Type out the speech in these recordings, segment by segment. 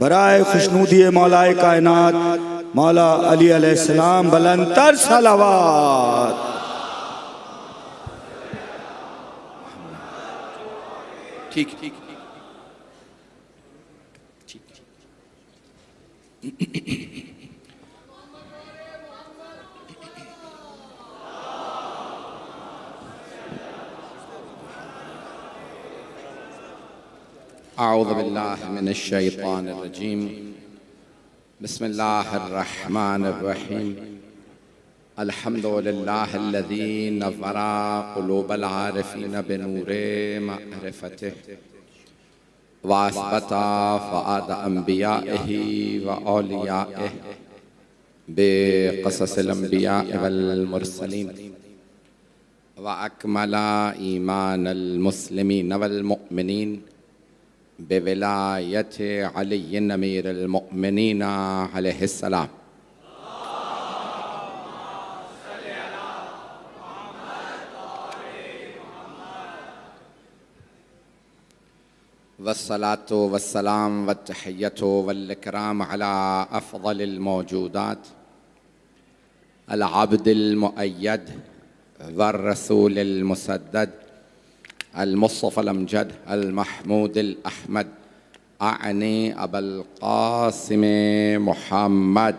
बराए खुशनूदी मौलाए कायनात मौला अली अलैहिस्सलाम बुलंदतर सलावत। ठीक ठीक अऊज़ु बिल्लाहि मिनश शैतानिर रजीम बिस्मिल्लाहिर रहमानिर रहीम अल्हम्दुलिल्लाहिल्लज़ी नव्वरा क़ुलूबल आरिफ़ीन बिनूरे मअरिफ़तिहि व असबता फ़ुआद अंबियाइहि व औलियाइहि बिक़ससिल अंबियाइ वल मुरसलीन व अकमला ईमानल मुस्लिमीन वल मुअमिनीन बेविलायत अली अमीरुल मुअमिनीन अलैहिस्सलाम। वस्सलातु वस्सलाम वत्तहिय्यतु वल इकराम अला अफ़ज़लिल मौजूदात अल अब्दिल मुअय्यद वर रसूलिल मुसद्दद अल मुस्तफ़ल अमजद अल महमूदिल अहमद आनी अबुल क़ासिम मुहम्मद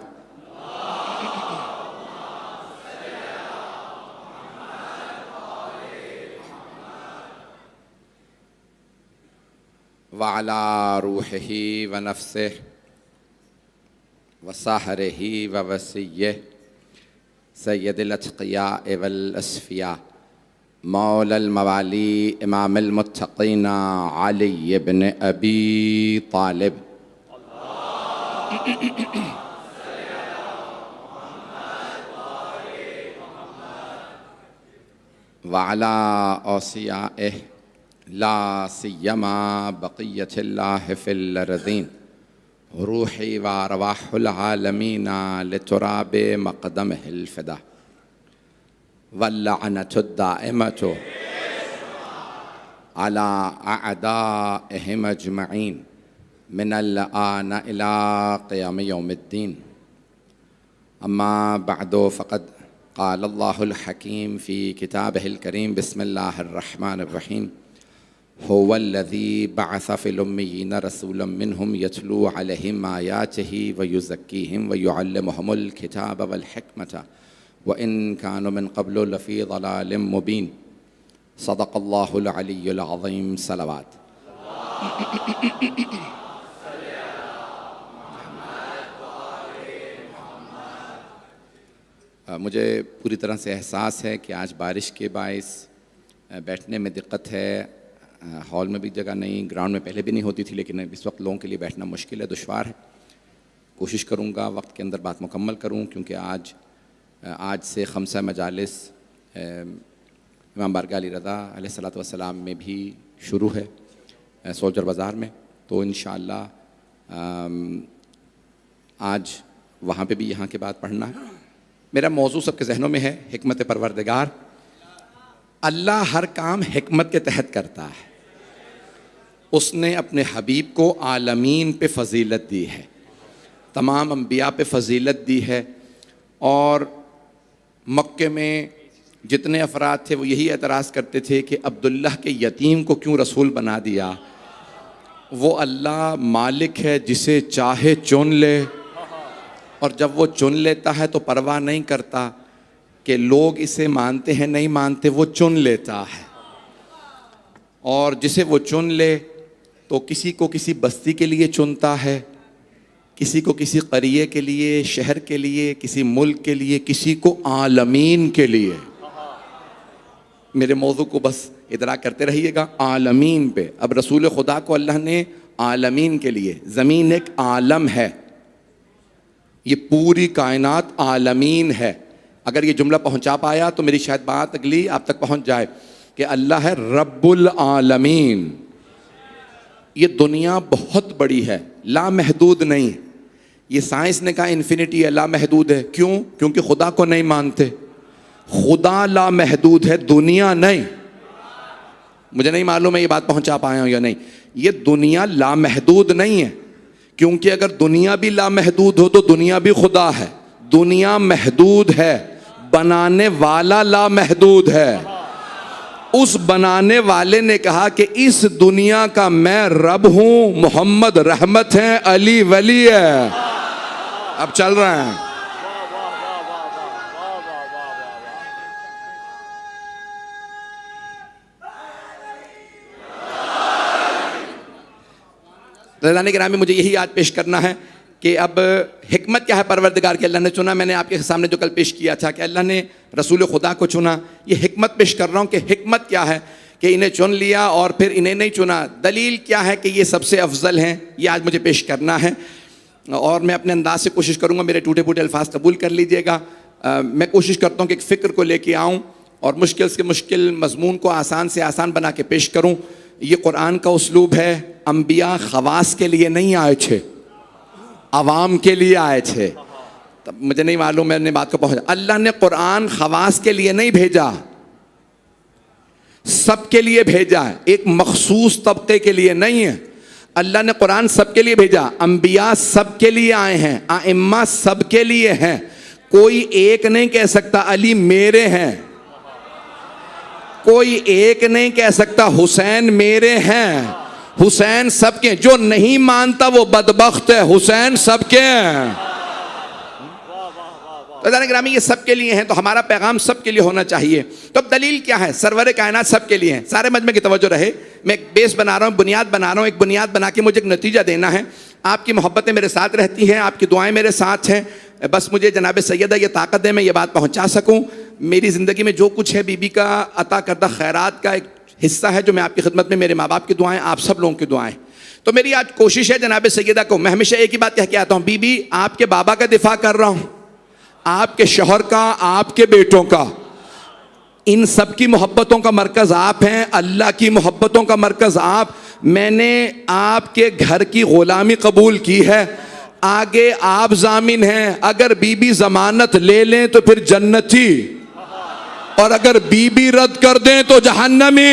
व अला रूहिही व नफ्सिही व साहरिही व वसिय्यिही सय्यदिल अत्क़िया वल अस्फ़िया मौलल मवाली इमामुल मुत्तक़ीन अली इब्न अबी तालिब व अला औसियाइहि ला सिय्यमा बक़ियतिल्लाहि फ़िल अर्ज़ीन रूही व अरवाहुल आलमीन लितुराबि मक़दमिहिल फ़िदा वल्लअनतुद दाइमतु अला अअदाइहिम अजमईन मिनल आन इला क़ियाम यौमिद्दीन। अम्मा बअदु फ़क़द क़ालल्लाहुल हकीम फ़ी किताबिहिल करीम बिस्मिल्लाहिर रहमानिर रहीम हुवल्लज़ी बअस फ़िल उम्मिय्यीन रसूलन मिनहुम यतलू अलैहिम आयातिही व युज़क्कीहिम व युअल्लिमुहुमुल किताब वल हिकमत व इन कानू मिन क़ब्लु लफ़ी ज़लालिम मुबीन। सदक़ल्लाहुल अलीयुल अज़ीम। सलावत। मुझे पूरी तरह से एहसास है कि आज बारिश के बाइस बैठने में दिक्कत है। हॉल में भी जगह नहीं, ग्राउंड में पहले भी नहीं होती थी, लेकिन इस वक्त लोगों के लिए बैठना मुश्किल है, दुश्वार है। कोशिश करूँगा वक्त के अंदर बात मुकम्मल करूँ, क्योंकि आज से खमसा मजालिस इमाम बारगाह अली रज़ा अलैहिस्सलातु वस्सलाम में भी शुरू है सोल्जर बाज़ार में। तो इंशाअल्लाह आज वहाँ पे भी यहाँ के बाद पढ़ना है। मेरा मौजू सबके जहनों में है, हिकमत परवरदिगार। अल्लाह हर काम हिकमत के तहत करता है। उसने अपने हबीब को आलमीन पे फ़जीलत दी है, तमाम अंबिया पे फ़जीलत दी है। और मक्के में जितने अफराद थे वो यही एतराज़ करते थे कि अब्दुल्लाह के यतीम को क्यों रसूल बना दिया। वो अल्लाह मालिक है, जिसे चाहे चुन ले, और जब वो चुन लेता है तो परवाह नहीं करता कि लोग इसे मानते हैं नहीं मानते, वो चुन लेता है। और जिसे वो चुन ले तो किसी को किसी बस्ती के लिए चुनता है, किसी को किसी क़रिये के लिए, शहर के लिए, किसी मुल्क के लिए, किसी को आलमीन के लिए। मेरे मौजू को बस इदराक करते रहिएगा, आलमीन पे। अब रसूल खुदा को अल्लाह ने आलमीन के लिए, ज़मीन एक आलम है, ये पूरी कायनात आलमीन है। अगर ये जुमला पहुंचा पाया तो मेरी शायद बात अगली आप तक पहुंच जाए कि अल्लाह है रब्बुल आलमीन। ये दुनिया बहुत बड़ी है, लामहदूद नहीं है। ये साइंस ने कहा इन्फिनिटी है, लामहदूद है। क्यों? क्योंकि खुदा को नहीं मानते। खुदा लामहदूद है, दुनिया नहीं। मुझे नहीं मालूम है ये बात पहुंचा पाया हूं या नहीं। ये दुनिया लामहदूद नहीं है, क्योंकि अगर दुनिया भी लामहदूद हो तो दुनिया भी खुदा है। दुनिया महदूद है, बनाने वाला लामहदूद है। उस बनाने वाले ने कहा कि इस दुनिया का मैं रब हूं, मोहम्मद रहमत है, अली वली है। अब चल रहे हैं। रज़ाने गिरामी, मुझे यही आज पेश करना है कि अब हिकमत क्या है परवरदिगार की। अल्लाह ने चुना, मैंने आपके सामने जो कल पेश किया था कि अल्लाह ने रसूल खुदा को चुना। ये हिकमत पेश कर रहा हूँ कि हिकमत क्या है कि इन्हें चुन लिया और फिर इन्हें नहीं चुना। दलील क्या है कि ये सबसे अफजल हैं, ये आज मुझे पेश करना है। और मैं अपने अंदाज से कोशिश करूँगा, मेरे टूटे फूटे अल्फाज कबूल कर लीजिएगा। मैं कोशिश करता हूँ कि एक फ़िक्र को लेके आऊँ और मुश्किल से मुश्किल मजमून को आसान से आसान बना के पेश करूँ। ये कुरान का उसलूब है। अम्बिया खवास के लिए नहीं आए थे, अवाम के लिए आए थे। तब मुझे नहीं मालूम मैंने बात को पहुंचा। अल्लाह ने कुरान खवास के लिए नहीं भेजा, सबके लिए भेजा है, एक मखसूस तबके के लिए नहीं है। अल्लाह ने कुरान सबके लिए भेजा। अंबिया सबके लिए आए हैं, आइम्मा सबके लिए हैं। कोई एक नहीं कह सकता अली मेरे हैं, कोई एक नहीं कह सकता हुसैन मेरे हैं। हुसैन सबके, जो नहीं मानता वो बदबख्त है। हुसैन सबके हैं। रज़ाने गिरामी, ये सबके लिए हैं, तो हमारा पैगाम सबके लिए होना चाहिए। तो अब दलील क्या है? सरवर कायनात सबके लिए हैं। सारे मजमे की तवज्जो रहे, मैं एक बेस बना रहा हूँ, बुनियाद बना रहा हूँ। एक बुनियाद बना के मुझे एक नतीजा देना है। आपकी मोहब्बतें मेरे साथ रहती हैं, आपकी दुआएं मेरे साथ हैं। बस मुझे जनाब सैयदा ये ताकत दे, मैं ये बात पहुँचा सकूँ। मेरी ज़िंदगी में जो कुछ है बीबी का अता करदा खैरात का एक हिस्सा है जो मैं आपकी खिदमत में, मेरे माँ बाप की दुआएं, आप सब लोगों की दुआएं। तो मेरी आज कोशिश है जनाब सैयदा को, मैं हमेशा एक ही बात कह के आता हूँ, बीबी आपके बाबा का दिफा कर रहा हूँ, आपके शौहर का, आपके बेटों का, इन सब की मोहब्बतों का मरकज़ आप हैं। अल्लाह की मोहब्बतों का मरकज़ आप। मैंने आपके घर की ग़ुलामी कबूल की है, आगे आप जामिन हैं। अगर बीबी ज़मानत ले लें तो फिर जन्नती, और अगर बीबी रद्द कर दें तो जहन्नमी।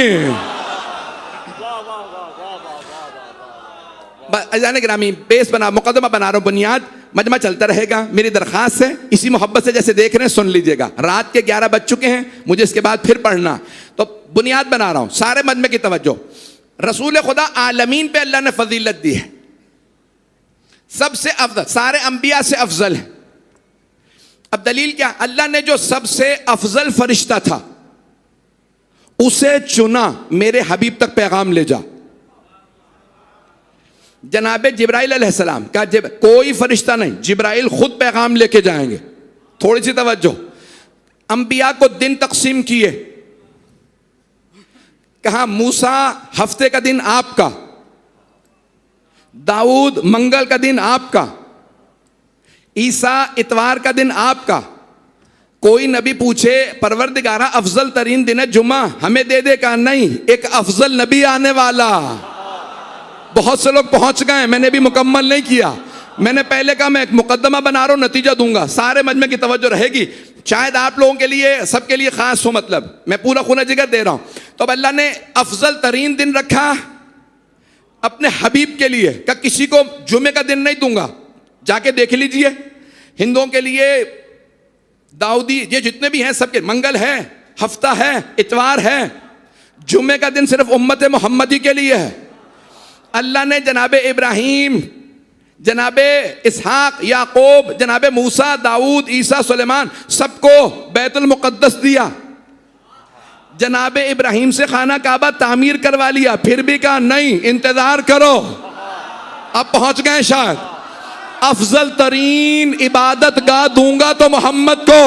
अज़ान गिरामी, बेस बना, मुकदमा बना रहा हूँ, बुनियाद, मजमा चलता रहेगा। मेरी दरख्वास्त है, इसी मोहब्बत से जैसे देख रहे हैं सुन लीजिएगा। रात के 11 बज चुके हैं, मुझे इसके बाद फिर पढ़ना, तो बुनियाद बना रहा हूँ। सारे मजमे की तवज्जो। रसूल खुदा आलमीन पे अल्लाह ने फजीलत दी है, सबसे अफजल, सारे अंबिया से अफजल है। अब दलील क्या? अल्लाह ने जो सबसे अफजल फरिश्ता था उसे चुना, मेरे हबीब तक पैगाम ले जा। जनाबे जिब्राइल अलैहिस्सलाम का, कोई फरिश्ता नहीं, जिब्राइल खुद पैगाम लेके जाएंगे। थोड़ी सी तवज्जो। अंबिया को दिन तकसीम किए, कहा मूसा हफ्ते का दिन आपका, दाऊद मंगल का दिन आपका, ईसा इतवार का दिन आपका। कोई नबी पूछे परवरदिगारा अफजल तरीन दिन है जुमा, हमें दे दे का नहीं, एक अफजल नबी आने वाला। बहुत से लोग पहुंच गए, मैंने भी मुकम्मल नहीं किया। मैंने पहले कहा मैं एक मुकदमा बना रहा हूं, नतीजा दूंगा। सारे मजमे की तवज्जो रहेगी, शायद आप लोगों के लिए, सबके लिए खास हो, मतलब मैं पूरा खून जिगर दे रहा हूं। तो अब अल्लाह ने अफजल तरीन दिन रखा अपने हबीब के लिए, का किसी को जुमे का दिन नहीं दूंगा, जाके देख लीजिए। हिंदुओं के लिए दाऊदी, ये जितने भी हैं सबके मंगल है, हफ्ता है, इतवार है। जुमे का दिन सिर्फ उम्मत मोहम्मदी के लिए है। अल्लाह ने जनाबे इब्राहीम, जनाबे इसहाक, याकूब, जनाबे मूसा, दाऊद, ईसा, सुलेमान, सबको बैतुल मुक़द्दस दिया। जनाबे इब्राहीम से खाना काबा तामीर करवा लिया, फिर भी कहा नहीं, इंतजार करो, अब पहुंच गए शायद। अफजल तरीन इबादत गाह दूंगा तो मोहम्मद को।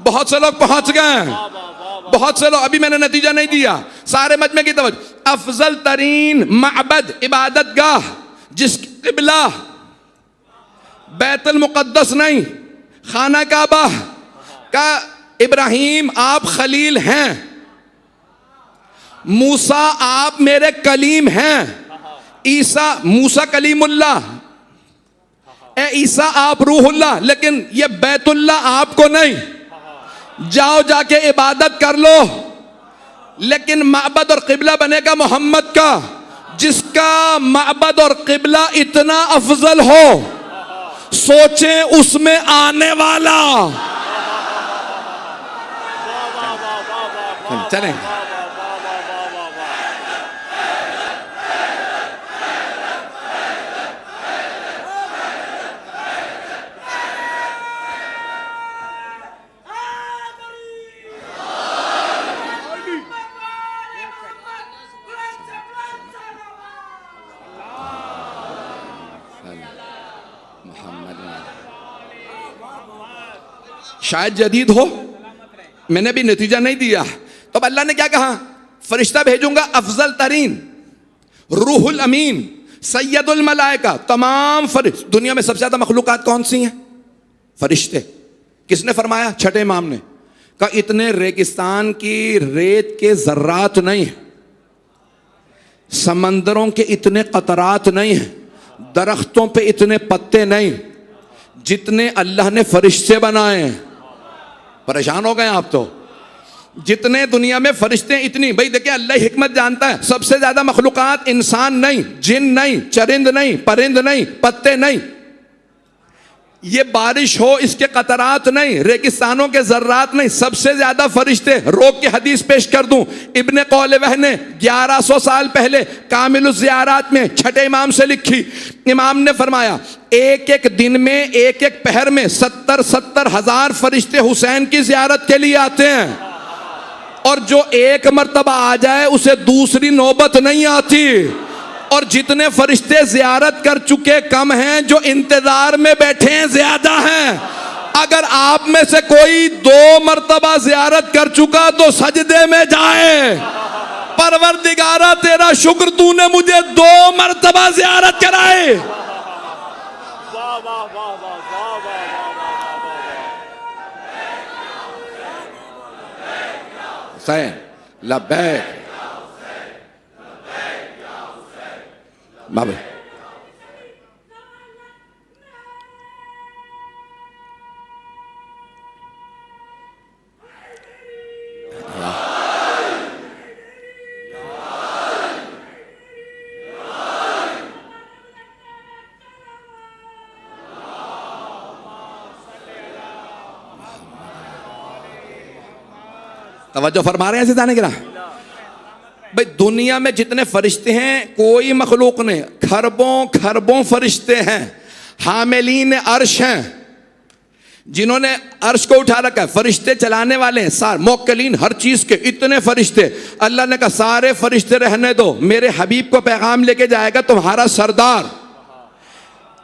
बहुत से लोग पहुंच गए, बहुत से लोग, अभी मैंने नतीजा नहीं दिया। सारे मजमे की तवज्जो। अफजल तरीन मअबद इबादत गाह, जिसकी क़िबला बैतुल मुक़द्दस नहीं, खाना काबा का, इब्राहीम आप खलील हैं, मूसा आप मेरे कलीम हैं, ईसा, मूसा कलीमुल्लाह, ए ईसा आप रूहुल्लाह, लेकिन ये बैतुल्लाह आपको नहीं। जाओ जाके इबादत कर लो, लेकिन माबद और क़िबला बनेगा मोहम्मद का। जिसका माबद और किबला इतना अफजल हो, सोचें उसमें आने वाला। चलें। शायद जदीद हो, मैंने भी नतीजा नहीं दिया, तो अब अल्लाह ने क्या कहा, फरिश्ता भेजूंगा अफजल तरीन, रूहुल अमीन, सैयदुल मलाइका। तमाम फरिश्ते, दुनिया में सबसे ज्यादा मखलूकात कौन सी हैं? फरिश्ते। किसने फरमाया? छठे इमाम ने कहा इतने रेगिस्तान की रेत के जर्रात नहीं है, समंदरों के इतने कतरात नहीं है, दरख्तों पे इतने पत्ते नहीं, जितने अल्लाह ने फरिश्ते बनाए हैं। परेशान हो गए आप तो, जितने दुनिया में फरिश्ते इतनी। भाई देखिए, अल्लाह हिकमत जानता है, सबसे ज्यादा मखलूकात इंसान नहीं, जिन नहीं, चरिंद नहीं, परिंद नहीं, पत्ते नहीं, ये बारिश हो इसके कतरात नहीं, रेगिस्तानों के जर्रात नहीं, सबसे ज्यादा फरिश्ते। रोक के हदीस पेश कर दूं, इब्ने कौलवह ने 1100 साल पहले कामिलुज़ ज़ियारात में छठे इमाम से लिखी। इमाम ने फरमाया एक एक दिन में, एक एक पहर में 70-70 हजार फरिश्ते हुसैन की ज़ियारत के लिए आते हैं, और जो एक मर्तबा आ जाए उसे दूसरी नौबत नहीं आती। और जितने फरिश्ते ज़ियारत कर चुके कम हैं, जो इंतजार में बैठे हैं ज्यादा हैं। अगर आप में से कोई 2 मर्तबा ज़ियारत कर चुका तो सजदे में जाए, परवरदिगारा तेरा शुक्र तूने मुझे 2 मर्तबा ज़ियारत कराए। हुसैन लब्बैक बाबा। तवज्जो फरमा रहे हैं सिताने गिरा। भाई दुनिया में जितने फरिश्ते हैं कोई मखलूक नहीं, खरबों खरबों फरिश्ते हैं, हामिलीन अर्श हैं, जिन्होंने अर्श को उठा रखा है, फरिश्ते चलाने वाले हैं, सार मोक्कलीन हर चीज के, इतने फरिश्ते। अल्लाह ने कहा सारे फरिश्ते रहने दो, मेरे हबीब को पैगाम लेके जाएगा तुम्हारा सरदार।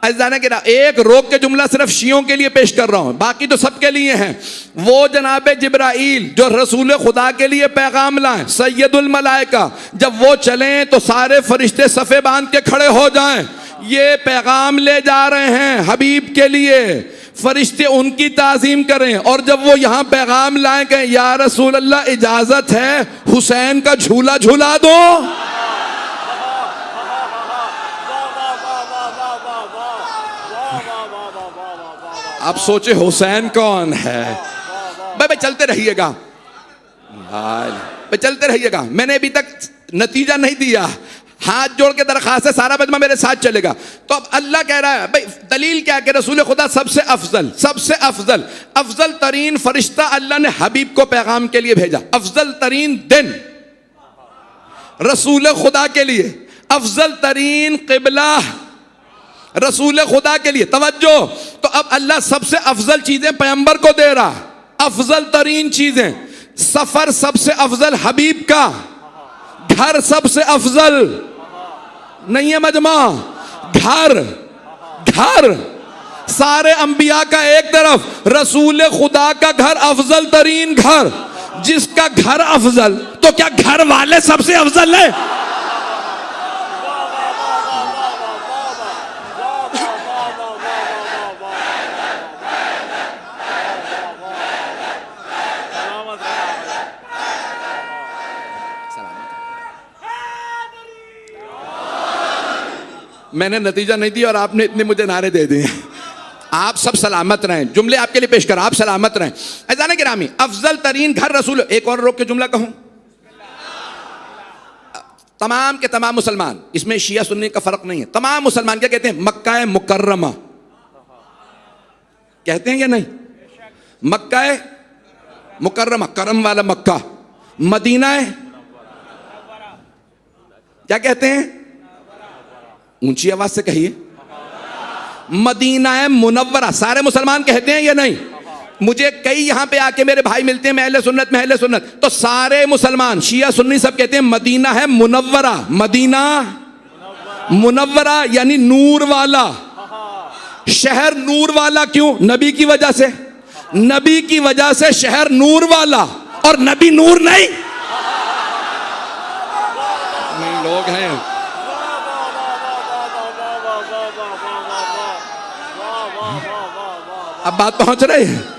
अज़ाना के एक रोक के जुमला सिर्फ शियों के लिए पेश कर रहा हूं, बाकी तो सबके लिए हैं। वो जनाब जिब्राइल जो रसूल खुदा के लिए पैगाम लाएं, सैयदुल मलाइका, जब वो चलें तो सारे फरिश्ते सफ़े बांध के खड़े हो जाएं। ये पैगाम ले जा रहे हैं हबीब के लिए, फरिश्ते उनकी ताज़ीम करें। और जब वो यहाँ पैगाम लाए गए, या रसूल अल्लाह इजाज़त है हुसैन का झूला झूला दो। आप सोचे हुसैन कौन है? भाई चलते रहिएगा, भाई चलते रहिएगा। मैंने अभी तक नतीजा नहीं दिया, हाथ जोड़ के दरखास्त है, सारा मजमा मेरे साथ चलेगा। तो अब अल्लाह कह रहा है, भाई दलील क्या कि रसूल खुदा सबसे अफजल, सबसे अफजल, अफजल तरीन फरिश्ता अल्लाह ने हबीब को पैगाम के लिए भेजा। अफजल तरीन दिन रसूल खुदा के लिए, अफजल तरीन किबला रसूल खुदा के लिए। तवज्जो, तो अब अल्लाह सबसे अफजल चीजें पैगंबर को दे रहा, अफजल तरीन चीजें। सफर सबसे अफजल हबीब का, घर सबसे अफजल नहीं है मजमा, घर घर सारे अंबिया का एक तरफ, रसूल खुदा का घर अफजल तरीन घर। जिसका घर अफजल, तो क्या घर वाले सबसे अफजल है? मैंने नतीजा नहीं दिया और आपने इतने मुझे नारे दे दिए। आप सब सलामत रहें, जुमले आपके लिए पेश कर, आप सलामत रहें। अज़ान गिरामी, अफजल तरीन घर रसूल। एक और रोक के जुमला कहूं, तमाम के तमाम मुसलमान, इसमें शिया सुन्नी का फर्क नहीं है, तमाम मुसलमान क्या कहते हैं? मक्का मुकर्रमा कहते हैं या नहीं? मक्का मुकर्रमा, करम वाला मक्का। मदीना क्या कहते हैं? ऊंची आवाज से कहिए, मदीना मुनव्वरा। सारे मुसलमान कहते हैं या नहीं? मुझे कई यहां पे आके मेरे भाई मिलते हैं, महले सुन्नत, तो सारे मुसलमान शिया सुन्नी सब कहते हैं मदीना है मुनव्वरा। मदीना मुनव्वरा यानी नूर वाला शहर। नूर वाला क्यों? नबी की वजह से। नबी की वजह से शहर नूर वाला, और नबी नूर नहीं लोग हैं। अब बात पहुंच रही है।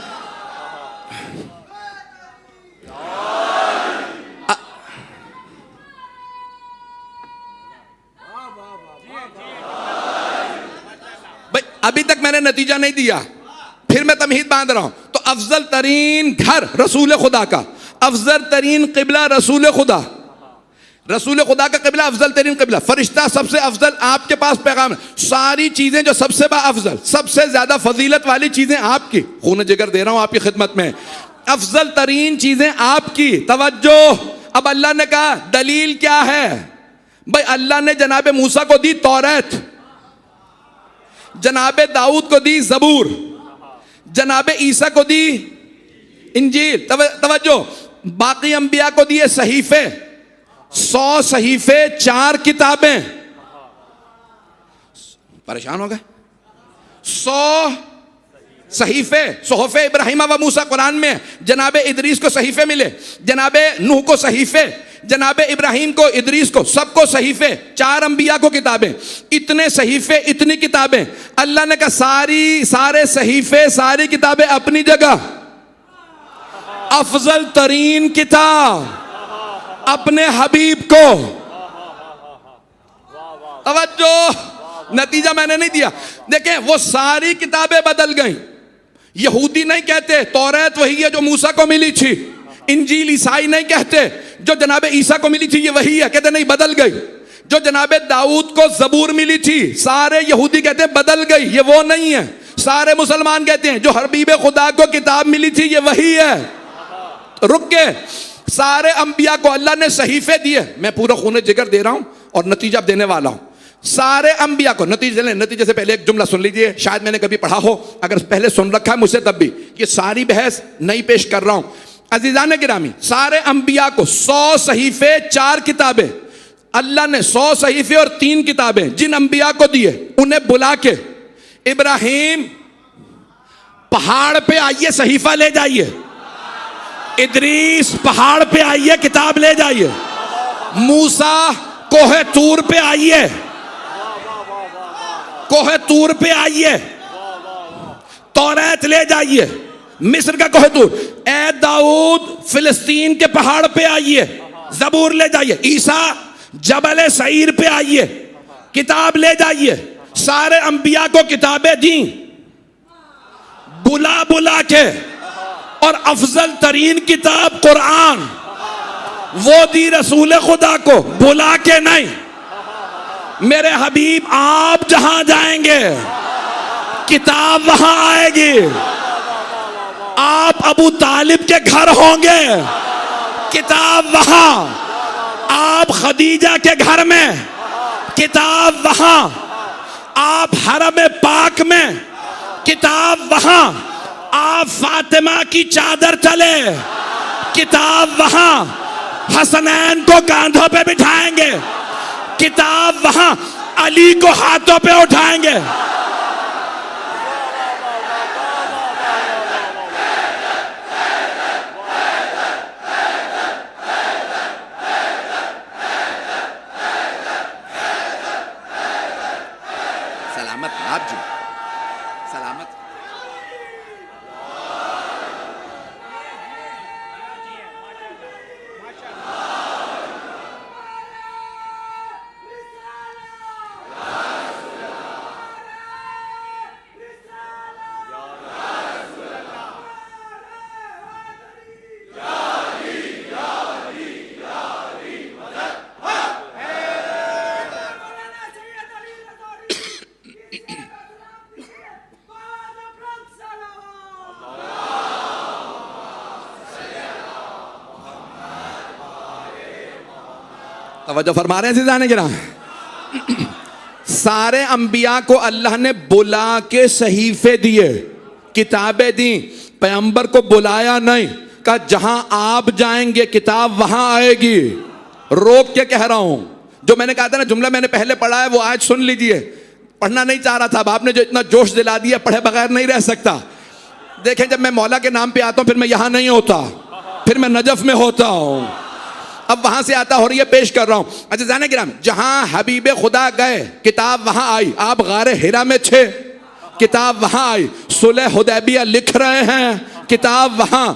भाई अभी तक मैंने नतीजा नहीं दिया, फिर मैं तमहीद बांध रहा हूं। तो अफजल तरीन घर रसूल खुदा का, अफजल तरीन किबला रसूल खुदा, रसूल खुदा का किबला अफजल तरीन किबला, फरिश्ता सबसे अफजल, आपके पास पैगाम है। सारी चीजें जो सबसे अफजल, सबसे ज्यादा फजीलत वाली चीजें आपकी, खून जिगर दे रहा हूं आपकी खिदमत में, अफजल तरीन चीजें आपकी। तवज्जो, अब अल्लाह ने कहा दलील क्या है? भाई अल्लाह ने जनाब मूसा को दी तौरात, जनाब दाऊद को दी जबूर, जनाब ईसा को दी इंजील। तवज्जो, बाकी अंबिया को दिए सहीफे, 100 सहीफे, 4 किताबें। परेशान हो गए? 100 सहीफे, सोहफे इब्राहिम व मूसा कुरान में। जनाबे इदरीस को सहीफे मिले, जनाबे नूह को सहीफे, जनाबे इब्राहिम को, इदरीस को, सबको सहीफे, 4 अंबिया को किताबें। इतने सहीफे, इतनी किताबें। अल्लाह ने कहा सारे सहीफे, सारी किताबें अपनी जगह, अफजल तरीन किताब अपने हबीब को। तवज्जो, नतीजा मैंने नहीं दिया। देखें वो सारी किताबें बदल गई। यहूदी नहीं कहते तौरात वही है जो मूसा को मिली थी, इंजील ईसाई नहीं कहते जो जनाबे ईसा को मिली थी ये वही है, कहते नहीं बदल गई। जो जनाबे दाऊद को जबूर मिली थी, सारे यहूदी कहते बदल गई, ये वो नहीं है। सारे मुसलमान कहते हैं जो हबीब खुदा को किताब मिली थी ये वही है। रुक के सारे अंबिया को अल्लाह ने सहीफे दिए। मैं पूरा खून जिगर दे रहा हूं और नतीजा देने वाला हूं। सारे अंबिया को नतीजे से पहले एक जुमला सुन लीजिए, शायद मैंने कभी पढ़ा हो, अगर पहले सुन रखा है मुझसे तब भी, ये सारी बहस नहीं पेश कर रहा हूं। अजीजान गिरामी, सारे अंबिया को 100 सहीफे, 4 किताबें। अल्लाह ने 100 सहीफे और 3 किताबें जिन अंबिया को दिए, उन्हें बुला के, इब्राहिम पहाड़ पे आइए सहीफा ले जाइए, इदरीस पहाड़ पे आइए किताब ले जाइए, मूसा कोहे तूर पे आइए, कोहे तूर पे आइए तौरात ले जाइए, मिस्र का कोहे तूर। ए दाऊद फिलिस्तीन के पहाड़ पे आइए जबूर ले जाइए, ईसा जबल सईर पे आइए किताब ले जाइए। सारे अंबिया को किताबें दी बुला बुला के, और अफजल तरीन किताब कुरान वो दी रसूल खुदा को बुला के नहीं। मेरे हबीब आप जहां जाएंगे किताब वहां आएगी। आप अबू तालिब के घर होंगे किताब वहां, आप खदीजा के घर में किताब वहां, आप हरम पाक में किताब वहां, आप फातिमा की चादर तले किताब वहां, हसनैन को कांधों पे बिठाएंगे किताब वहां, अली को हाथों पे उठाएंगे। सलामत आप जी, सलामत। तवज्जो फरमा रहे हैं सिजाने गिरा। सारे अंबिया को अल्लाह ने बुला के सहीफे दिए, किताबें दी, पैगंबर को बुलाया नहीं, कहा जहां आप जाएंगे किताब वहां आएगी। रोक के कह रहा हूं, जो मैंने कहा था ना जुमला मैंने पहले पढ़ा है वो आज सुन लीजिए। पढ़ना नहीं चाह रहा था, अब आपने जो इतना जोश दिला दिया, पढ़े बगैर नहीं रह सकता। देखें, जब मैं मौला के नाम पे आता हूं फिर मैं यहां नहीं होता, फिर मैं नजफ में होता हूं, अब वहां से आता और ये पेश कर रहा हूं। अच्छा जाने गिराम, जहां हबीबे खुदा गए किताब वहां आई। आप गारे हिरा में थे, किताब वहां आई। सुलह हुदैबिया लिख रहे हैं, किताब वहां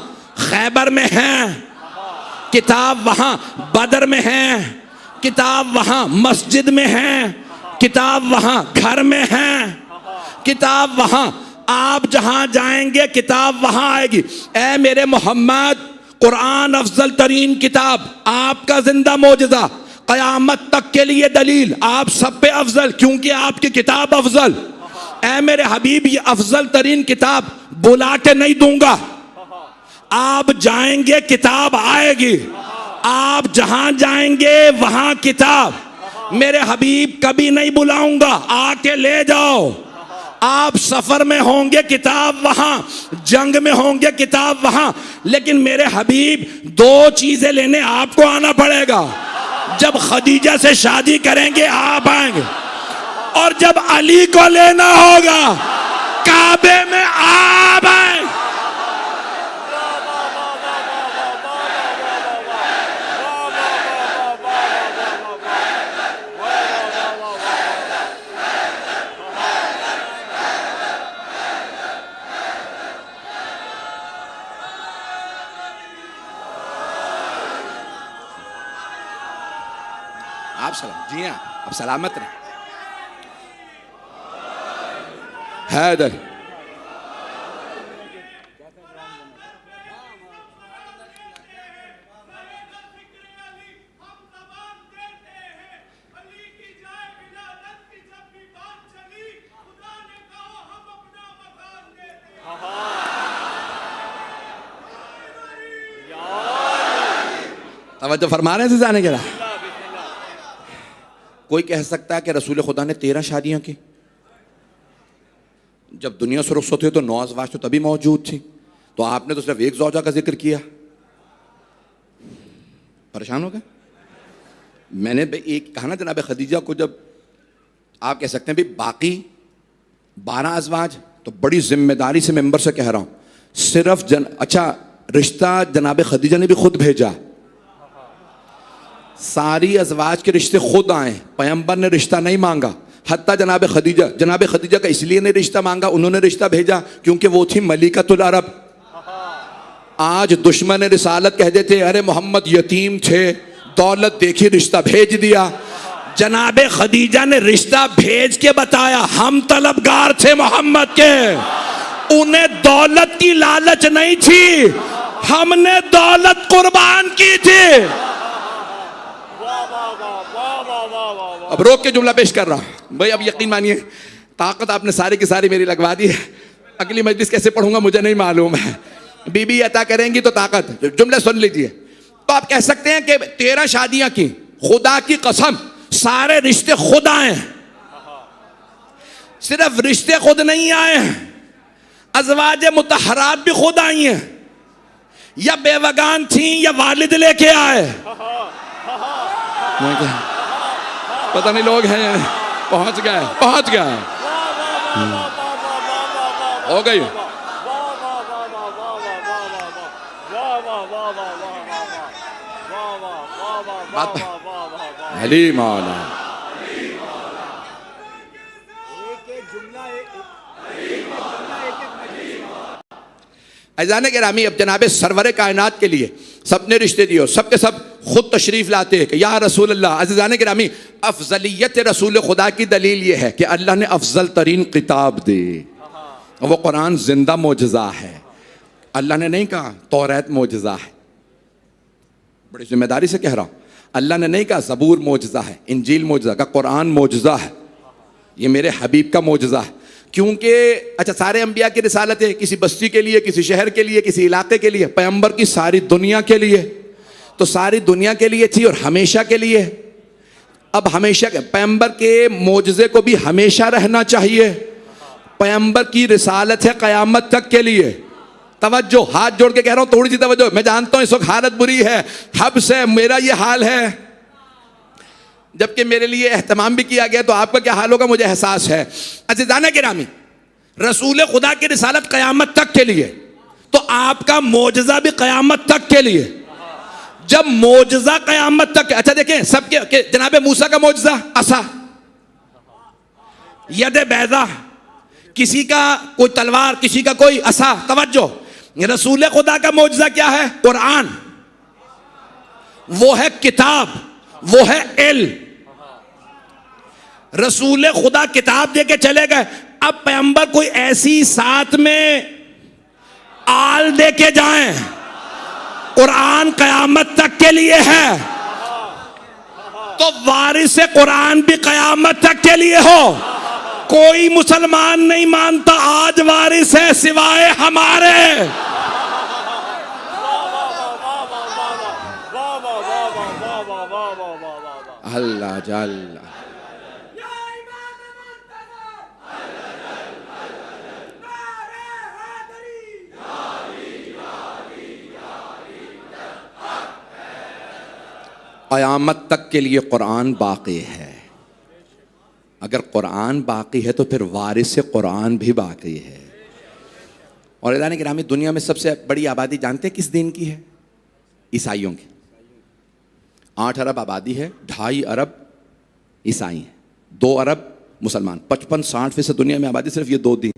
खैबर में है, किताब वहां बदर में है, किताब वहां मस्जिद में है, किताब वहां घर में है, किताब वहां आप जहां जाएंगे किताब वहां आएगी। ऐ मेरे मोहम्मद, कुरान अफजल तरीन किताब, आपका जिंदा मौजज़ा, कयामत तक के लिए दलील, आप सब पे अफजल क्योंकि आपकी किताब अफजल। ऐ मेरे हबीब, ये अफजल तरीन किताब बुला के नहीं दूंगा, आप जाएंगे किताब आएगी, आप जहां जाएंगे वहां किताब। मेरे हबीब कभी नहीं बुलाऊंगा, आके ले जाओ। आप सफर में होंगे किताब वहां, जंग में होंगे किताब वहां, लेकिन मेरे हबीब दो चीजें लेने आपको आना पड़ेगा। जब खदीजा से शादी करेंगे आप आएंगे, और जब अली को लेना होगा काबे में आप आएंगे। आप सलाम, जी हाँ, आप सलामत रहे। हैदर तवज्जो फरमा रहे हैं जाने के लिए। कोई कह सकता है कि रसूल खुदा ने 13 शादियां की। जब दुनिया से रुखसत हुई तो 9 अज़वाज तो तभी मौजूद थी, तो आपने तो सिर्फ एक ज़ौजा का जिक्र किया। परेशान हो गए? मैंने एक कहा ना जनाब खदीजा को, जब आप कह सकते हैं भाई बाकी 12 अज़वाज, तो बड़ी जिम्मेदारी से मेंबर से कह रहा हूं, सिर्फ अच्छा रिश्ता जनाब खदीजा ने भी खुद भेजा, सारी अज़वाज के रिश्ते खुद आए, पैगंबर ने रिश्ता नहीं मांगा। हत्ता जनाब खदीजा का इसलिए नहीं रिश्ता मांगा, उन्होंने रिश्ता भेजा क्योंकि वो थी मलिकतुल अरब। आज दुश्मन रिसालत कह देते अरे मोहम्मद यतीम थे, दौलत देखी रिश्ता भेज दिया। जनाब खदीजा ने रिश्ता भेज के बताया हम तलबगार थे मोहम्मद के, उन्हें दौलत की लालच नहीं थी, हमने दौलत कुर्बान की थी। अब रोक के जुमला पेश कर रहा हूं भाई, अब यकीन मानिए ताकत आपने सारी की सारी मेरी लगवा दी है। अगली मजलिस कैसे पढ़ूंगा मुझे नहीं मालूम है, बीबी अता करेंगी तो ताकत। जुमले सुन लीजिए। तो आप कह सकते हैं कि 13 शादियां की, खुदा की कसम सारे रिश्ते खुद आए। सिर्फ रिश्ते खुद नहीं आए, अज़वाज मुतहरात भी खुद आई हैं, या बेवगान थी या वालिद लेके आए। पता नहीं लोग हैं, पहुंच गए हो गई। अली मौला ऐज़ान गिरामी, अब जनाब सरवर कायनात के लिए सबने रिश्ते दिए, सबके सब खुद तशरीफ लाते हैं कि या रसूल अल्लाह। ऐज़ान गिरामी, अफजलियत रसूल खुदा की दलील ये है कि अल्लाह ने अफजल तरीन किताब दी, वो कुरान जिंदा मोजज़ा है। अल्लाह ने नहीं कहा तौरात मोजज़ा है, बड़ी जिम्मेदारी से कह रहा हूँ। अल्लाह ने नहीं कहा ज़बूर मोजज़ा है, इंजील मोजज़ा का, कुरान मोजज़ा है, ये मेरे हबीब का मोजज़ा है। क्योंकि अच्छा सारे अंबिया की रिसालत है, किसी बस्ती के लिए, किसी शहर के लिए, किसी इलाके के लिए, पैगंबर की सारी दुनिया के लिए, तो सारी दुनिया के लिए थी और हमेशा के लिए। अब हमेशा पैगंबर के मोजज़े को भी हमेशा रहना चाहिए। पैगंबर की रिसालत है क़यामत तक के लिए। तवज्जो, हाथ जोड़ के कह रहा हूं, थोड़ी सी तवज्जो। मैं जानता हूं इस वक्त हालत बुरी है, हब्स है, मेरा ये हाल है, जबकि मेरे लिए एहतमाम भी किया गया, तो आपका क्या हाल होगा मुझे एहसास है। अज़ीज़ान गिरामी, रसूल खुदा की रिसालत क़यामत तक के लिए, तो आपका मोजज़ा भी क़यामत तक के लिए। जब मोजज़ा क़यामत तक, अच्छा देखें सबके, जनाब मूसा का मोजज़ा असा, यद बैदा, किसी का कोई तलवार, किसी का कोई असा। तवज्जो, रसूल खुदा का मोजज़ा क्या है? कुरान, वो है किताब, वो है इल्म। रसूल खुदा किताब दे के चले गए, अब पैगंबर कोई ऐसी साथ में आल दे के जाएं, कुरान क़यामत तक के लिए है, तो वारिस कुरान भी क़यामत तक के लिए हो। कोई मुसलमान नहीं मानता आज वारिस है सिवाय हमारे। अल्लाह जल्ला, क़यामत तक के लिए कुरान बाक़ी है। अगर कुरान बाक़ी है तो फिर वारिस कुरान भी बाक़ी है। और अज़ीज़ान गिरामी, दुनिया में सबसे बड़ी आबादी जानते हैं किस दिन की है? ईसाइयों की। 8 अरब आबादी है, 2.5 अरब ईसाई हैं, 2 अरब मुसलमान। 55-60% दुनिया में आबादी सिर्फ ये 2 दिन।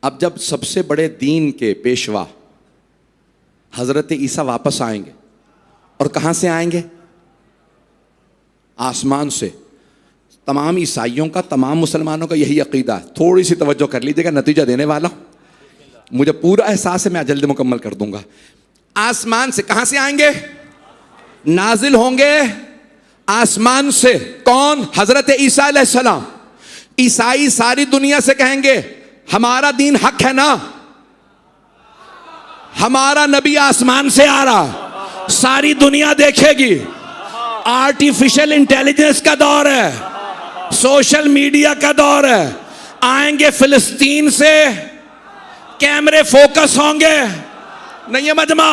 अब जब सबसे बड़े दीन के पेशवा हज़रत ईसा वापस आएंगे, और कहाँ से आएंगे? आसमान से। तमाम ईसाइयों का, तमाम मुसलमानों का यही अकीदा है। थोड़ी सी तवज्जो कर लीजिएगा, नतीजा देने वाला हूं, मुझे पूरा एहसास है, मैं जल्द मुकम्मल कर दूंगा। आसमान से कहां से आएंगे? नाजिल होंगे आसमान से। कौन? हजरत ईसा अलैहिस्सलाम। ईसाई सारी दुनिया से कहेंगे हमारा दीन हक है ना, हमारा नबी आसमान से आ रहा। सारी दुनिया देखेगी। आर्टिफिशियल इंटेलिजेंस का दौर है, सोशल मीडिया का दौर है। आएंगे फिलिस्तीन से, कैमरे फोकस होंगे, नहीं है मजमा,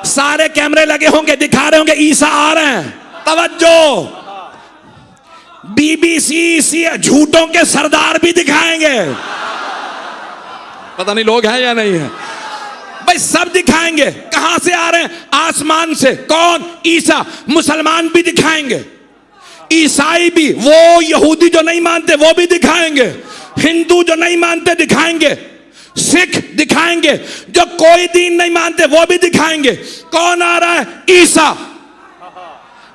सारे कैमरे लगे होंगे, दिखा रहे होंगे ईसा आ रहे हैं। तवज्जो, बीबीसी झूठों के सरदार भी दिखाएंगे। पता नहीं लोग हैं या नहीं है भाई, सब दिखाएंगे। कहां से आ रहे हैं? आसमान से। कौन? ईसा। मुसलमान भी दिखाएंगे, ईसाई भी, वो यहूदी जो नहीं मानते वो भी दिखाएंगे, हिंदू जो नहीं मानते दिखाएंगे, सिख दिखाएंगे, जो कोई दीन नहीं मानते वो भी दिखाएंगे। कौन आ रहा है? ईसा।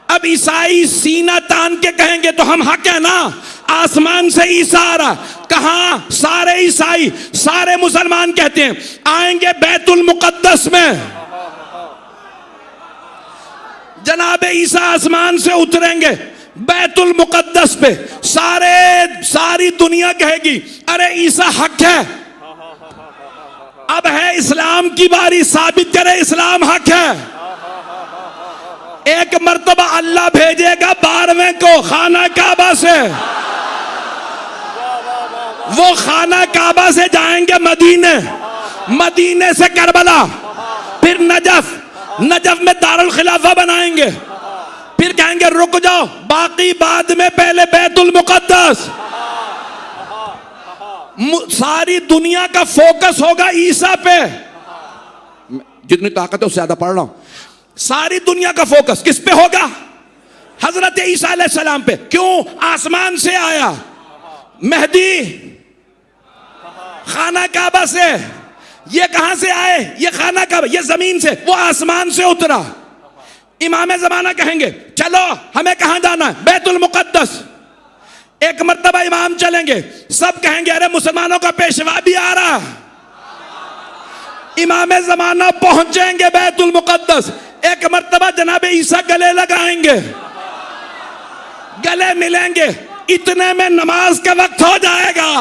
अब ईसाई सीना तान के कहेंगे तो हम हक है ना, आसमान से ईसा आ रहा। कहां? सारे ईसाई, सारे मुसलमान कहते हैं आएंगे बैतुल मुकद्दस में। जनाबे ईसा आसमान से उतरेंगे बैतुल मुकद्दस पे। सारी दुनिया कहेगी अरे ईसा हक है। अब है इस्लाम की बारी, साबित करे इस्लाम हक है। एक मर्तबा अल्लाह भेजेगा 12वें को खाना काबा से, वो खाना काबा से जाएंगे मदीने, मदीने से करबला, फिर नजफ, नजफ में दारुल खिलाफा बनाएंगे, फिर कहेंगे रुक जाओ बाकी बाद में, पहले बैतुल मुकद्दस। सारी दुनिया का फोकस होगा ईसा पे। जितनी ताकत है उससे ज्यादा पढ़ रहा हूं। सारी दुनिया का फोकस किस पे होगा? हजरत ईसा अलैहिस्सलाम पे। क्यों? आसमान से आया। मेहदी खाना काबा से। ये कहां से आए? ये खाना काबा, ये जमीन से, वो आसमान से उतरा। इमाम ज़माना कहेंगे चलो हमें कहां जाना है? बैतुल मुकद्दस। एक मर्तबा इमाम चलेंगे, सब कहेंगे अरे मुसलमानों का पेशवा भी आ रहा। इमाम ज़माना पहुंचेंगे बैतुल मुकद्दस। एक मर्तबा जनाबे ईसा गले लगाएंगे, गले मिलेंगे, इतने में नमाज का वक्त हो जाएगा।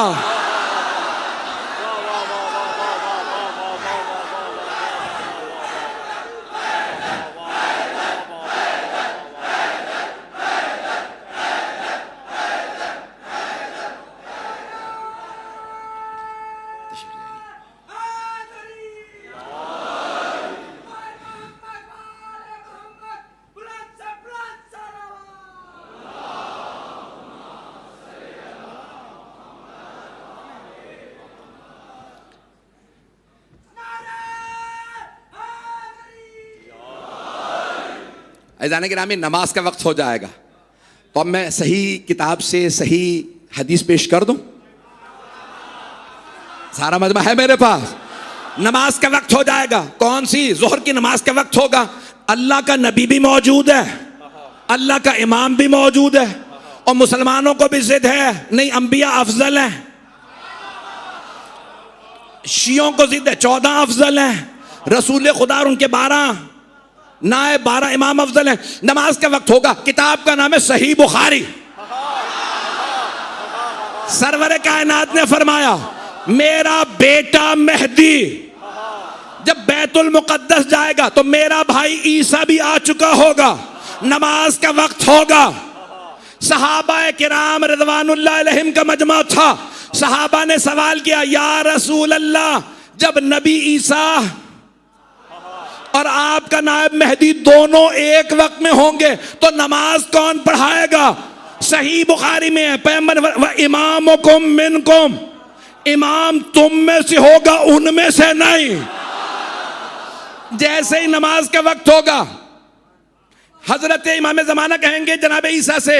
ऐज़ान गिरामी नमाज का वक्त हो जाएगा, तो अब मैं सही किताब से सही हदीस पेश कर दूं? सारा मजमा है मेरे पास। नमाज का वक्त हो जाएगा, कौन सी? जोहर की नमाज का वक्त होगा। अल्लाह का नबी भी मौजूद है, अल्लाह का इमाम भी मौजूद है, और मुसलमानों को भी जिद है नहीं अंबिया अफजल है, शियों को जिद है 14 अफजल है, रसूल खुदा और उनके 12 नायब 12 इमाम अफजल हैं। नमाज का वक्त होगा, किताब का नाम है सही बुखारी। सरवर कायनात ने फरमाया मेरा बेटा मेहदी जब बैतुल मुकद्दस जाएगा तो मेरा भाई ईसा भी आ चुका होगा, नमाज का वक्त होगा। सहाबा किराम रिज़वानुल्लाह अलैहिम का मजमा था। सहाबा ने सवाल किया या रसूल अल्लाह, जब नबी ईसा और आपका नायब मेहदी दोनों एक वक्त में होंगे तो नमाज कौन पढ़ाएगा? सही बुखारी में है, पैगंबर इमामुकुम मिनकुम, इमाम तुम में से होगा उनमें से नहीं। जैसे ही नमाज का वक्त होगा हजरत इमाम जमाना कहेंगे जनाब ईसा से,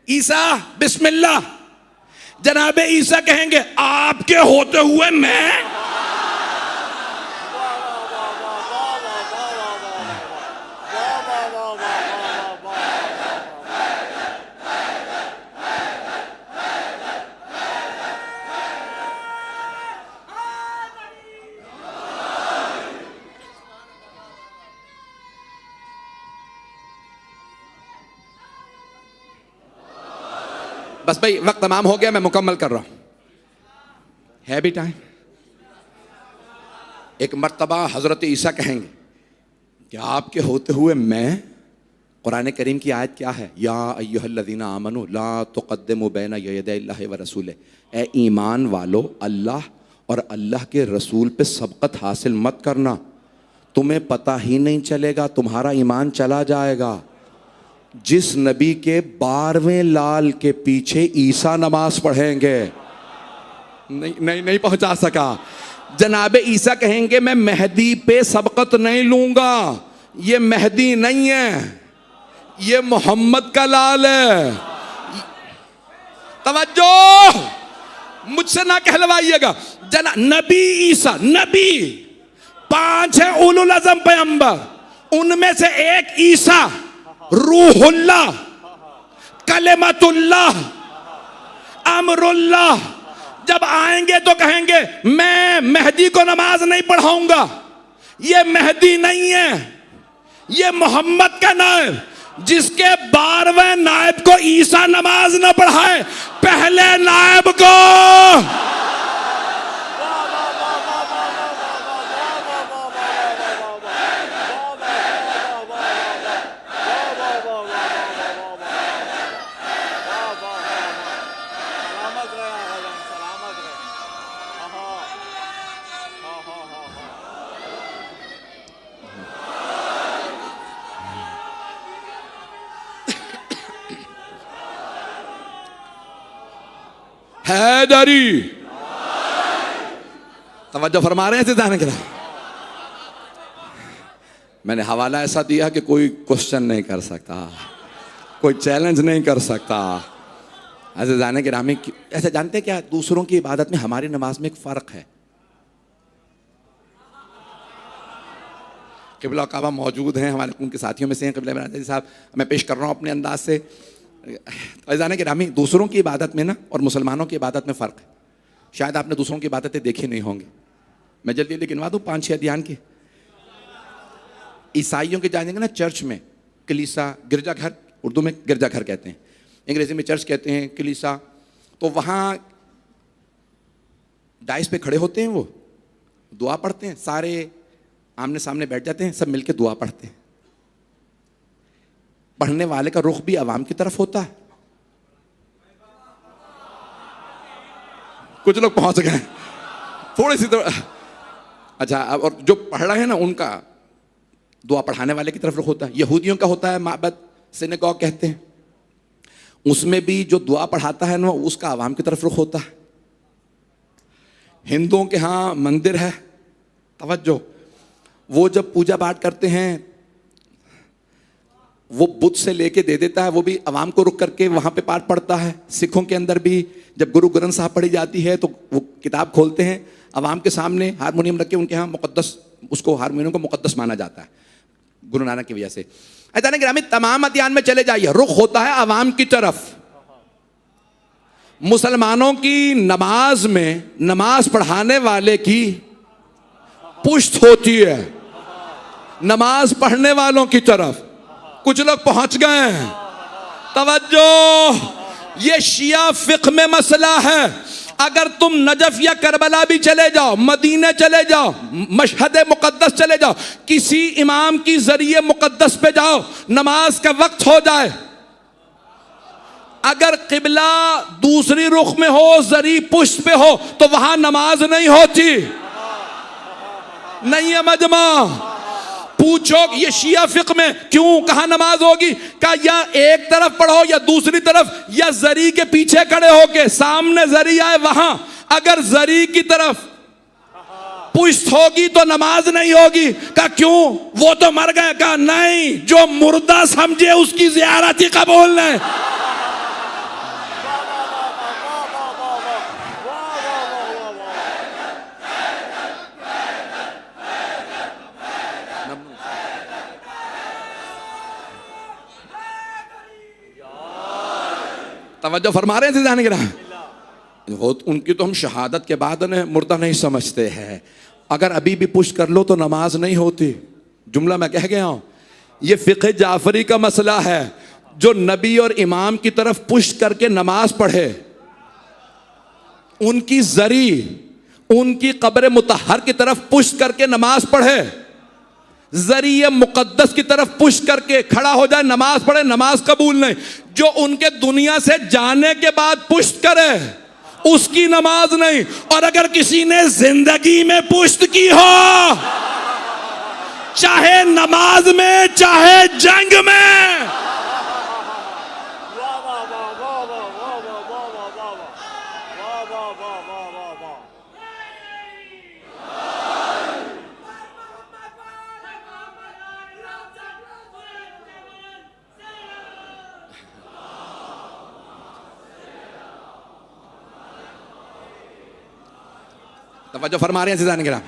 ईसा बिस्मिल्लाह। जनाब ईसा कहेंगे आपके होते हुए मैं। बस भाई वक्त तमाम हो गया, मैं मुकम्मल कर रहा हूं, है भी टाइम। एक मर्तबा हजरत ईसा कहेंगे कि आपके होते हुए मैं। कुरान करीम की आयत क्या है? या अय्युहल्लज़ीना आमनू ला तुक़द्दिमू बैना यदैल्लाहि व रसूलिही, ए ईमान वालो अल्लाह और अल्लाह के रसूल पे सबकत हासिल मत करना, तुम्हें पता ही नहीं चलेगा, तुम्हारा ईमान चला जाएगा। जिस नबी के 12वें लाल के पीछे ईसा नमाज पढ़ेंगे, नहीं पहुंचा सका। जनाब ईसा कहेंगे मैं मेहदी पे सबकत नहीं लूंगा, ये मेहदी नहीं है, ये मोहम्मद का लाल है। तवज्जो, मुझसे ना कहलवाइएगा। नबी ईसा, नबी 5 है उलुल अज़म पैगंबर, उनमें से एक ईसा रूहुल्लाह, कलिमतुल्लाह, अमरुल्लाह। जब आएंगे तो कहेंगे मैं मेहदी को नमाज नहीं पढ़ाऊंगा, ये मेहदी नहीं है, ये मोहम्मद का नायब। जिसके 12वें नायब को ईसा नमाज न पढ़ाए, पहले नायब को हैदरी। तवज्जो फरमा रहे हैं जाने के लिए। मैंने हवाला ऐसा दिया कि कोई क्वेश्चन नहीं कर सकता, कोई चैलेंज नहीं कर सकता। ऐसे जाने के रामी ऐसे जानते हैं क्या? दूसरों की इबादत में हमारी नमाज में एक फ़र्क है। क़िबला काबा मौजूद हैं, हमारे उनके साथियों में से हैं क़िबला बरादरी साहब, मैं पेश कर रहा हूँ अपने अंदाज से। तो जाने के रामी दूसरों की इबादत में ना और मुसलमानों की इबादत में फ़र्क है। शायद आपने दूसरों की इबादतें देखी नहीं होंगी, मैं जल्दी जल्दी गिनवा दूँ 5-6 अध्ययन की। ईसाइयों के जानेंगे ना चर्च में, कलीसा, गिरजाघर, उर्दू में गिरजाघर कहते हैं, अंग्रेजी में चर्च कहते हैं, कलीसा। तो वहाँ डाइस पे खड़े होते हैं, वो दुआ पढ़ते हैं, सारे आमने सामने बैठ जाते हैं, सब मिलके दुआ पढ़ते हैं। पढ़ने वाले का रुख भी अवाम की तरफ होता है। कुछ लोग पहुंच गए थोड़ी सी तो अच्छा। अब और जो पढ़ रहे हैं ना उनका दुआ पढ़ाने वाले की तरफ रुख होता है। यहूदियों का होता है माबद, सिनेगॉग कहते हैं, उसमें भी जो दुआ पढ़ाता है ना उसका अवाम की तरफ रुख होता है। हिंदुओं के यहाँ मंदिर है, तवज्जो, वो जब पूजा पाठ करते हैं वो बुद्ध से लेके दे देता है, वो भी अवाम को रुक करके वहाँ पे पाठ पढ़ता है। सिखों के अंदर भी जब गुरु ग्रंथ साहब पढ़ी जाती है तो वो किताब खोलते हैं, अवाम के सामने हारमोनियम रख के, उनके यहाँ मुकद्दस, उसको हारमोनियम को मुकद्दस माना जाता है गुरु नानक की वजह से। ऐसा नहीं ग्रामीण तमाम अध्ययन में चले जाइए, रुख होता है अवाम की तरफ। मुसलमानों की नमाज में नमाज पढ़ाने वाले की पुष्ट होती है नमाज पढ़ने वालों की तरफ। कुछ लोग पहुंच गए हैं, तवज्जो, ये शिया फिक्र में मसला है। अगर तुम नजफ या करबला भी चले जाओ, मदीने चले जाओ, मशहद मुकद्दस चले जाओ, किसी इमाम की जरिए मुकद्दस पे जाओ, नमाज का वक्त हो जाए, अगर किबला दूसरी रुख में हो, जरी पुष्ट पे हो, तो वहां नमाज नहीं होती। नहीं है मजमा। पूछो ये शिया फिक्र में क्यों, कहां नमाज होगी? क्या या एक तरफ पढ़ो या दूसरी तरफ, या जरी के पीछे खड़े होके, सामने जरी आए वहां, अगर जरी की तरफ पुष्ट होगी तो नमाज नहीं होगी। क्या क्यों? वो तो मर गए। क्या नहीं, जो मुर्दा समझे उसकी ज़ियारत ही कबूल नहीं। तवज्जो फरमा रहे हैं जाने वो उनकी तो हम शहादत के बाद मुर्दा नहीं समझते हैं। अगर अभी भी पुश कर लो तो नमाज नहीं होती। जुमला मैं कह गया हूं, ये फिक़्ह जाफरी का मसला है। जो नबी और इमाम की तरफ पुश करके नमाज पढ़े, उनकी जरी, उनकी कब्र मुतहर की तरफ पुश करके नमाज पढ़े, जरिए मुकद्दस की तरफ पुश करके खड़ा हो जाए, नमाज पढ़े, नमाज कबूल नहीं। जो उनके दुनिया से जाने के बाद पुष्ट करे, उसकी नमाज नहीं। और अगर किसी ने जिंदगी में पुष्ट की हो, चाहे नमाज में चाहे जंग में, तवज्जो फरमा रहे हैं अज़ीज़ान किराम।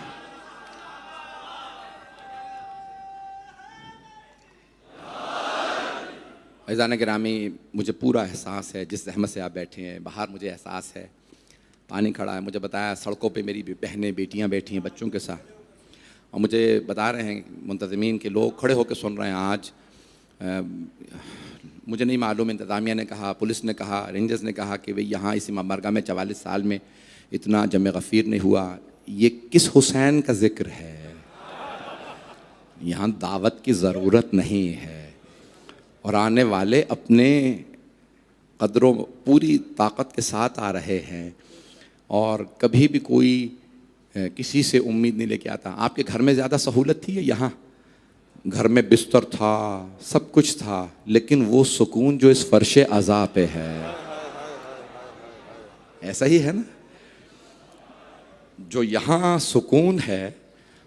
अज़ीज़ान किरामी, मुझे पूरा एहसास है जिस रहमत से आप बैठे हैं। बाहर मुझे एहसास है, पानी खड़ा है। मुझे बताया सड़कों पे मेरी बहनें बेटियां बैठी हैं बच्चों के साथ, और मुझे बता रहे हैं मुंतज़मीन के लोग खड़े होकर सुन रहे हैं। आज मुझे नहीं मालूम, इंतज़ामिया ने कहा, पुलिस ने कहा, रेंजर्स ने कहा कि भाई यहाँ इस इमाम बारगाह में 44 साल में इतना जमे गफ़ीर नहीं हुआ। ये किस हुसैन का जिक्र है? यहाँ दावत की ज़रूरत नहीं है, और आने वाले अपने कदरों पूरी ताकत के साथ आ रहे हैं, और कभी भी कोई किसी से उम्मीद नहीं लेके आता। आपके घर में ज़्यादा सहूलत थी या यहाँ? घर में बिस्तर था, सब कुछ था, लेकिन वो सुकून जो इस फर्श अज़ा पे है, ऐसा ही है ना? जो यहाँ सुकून है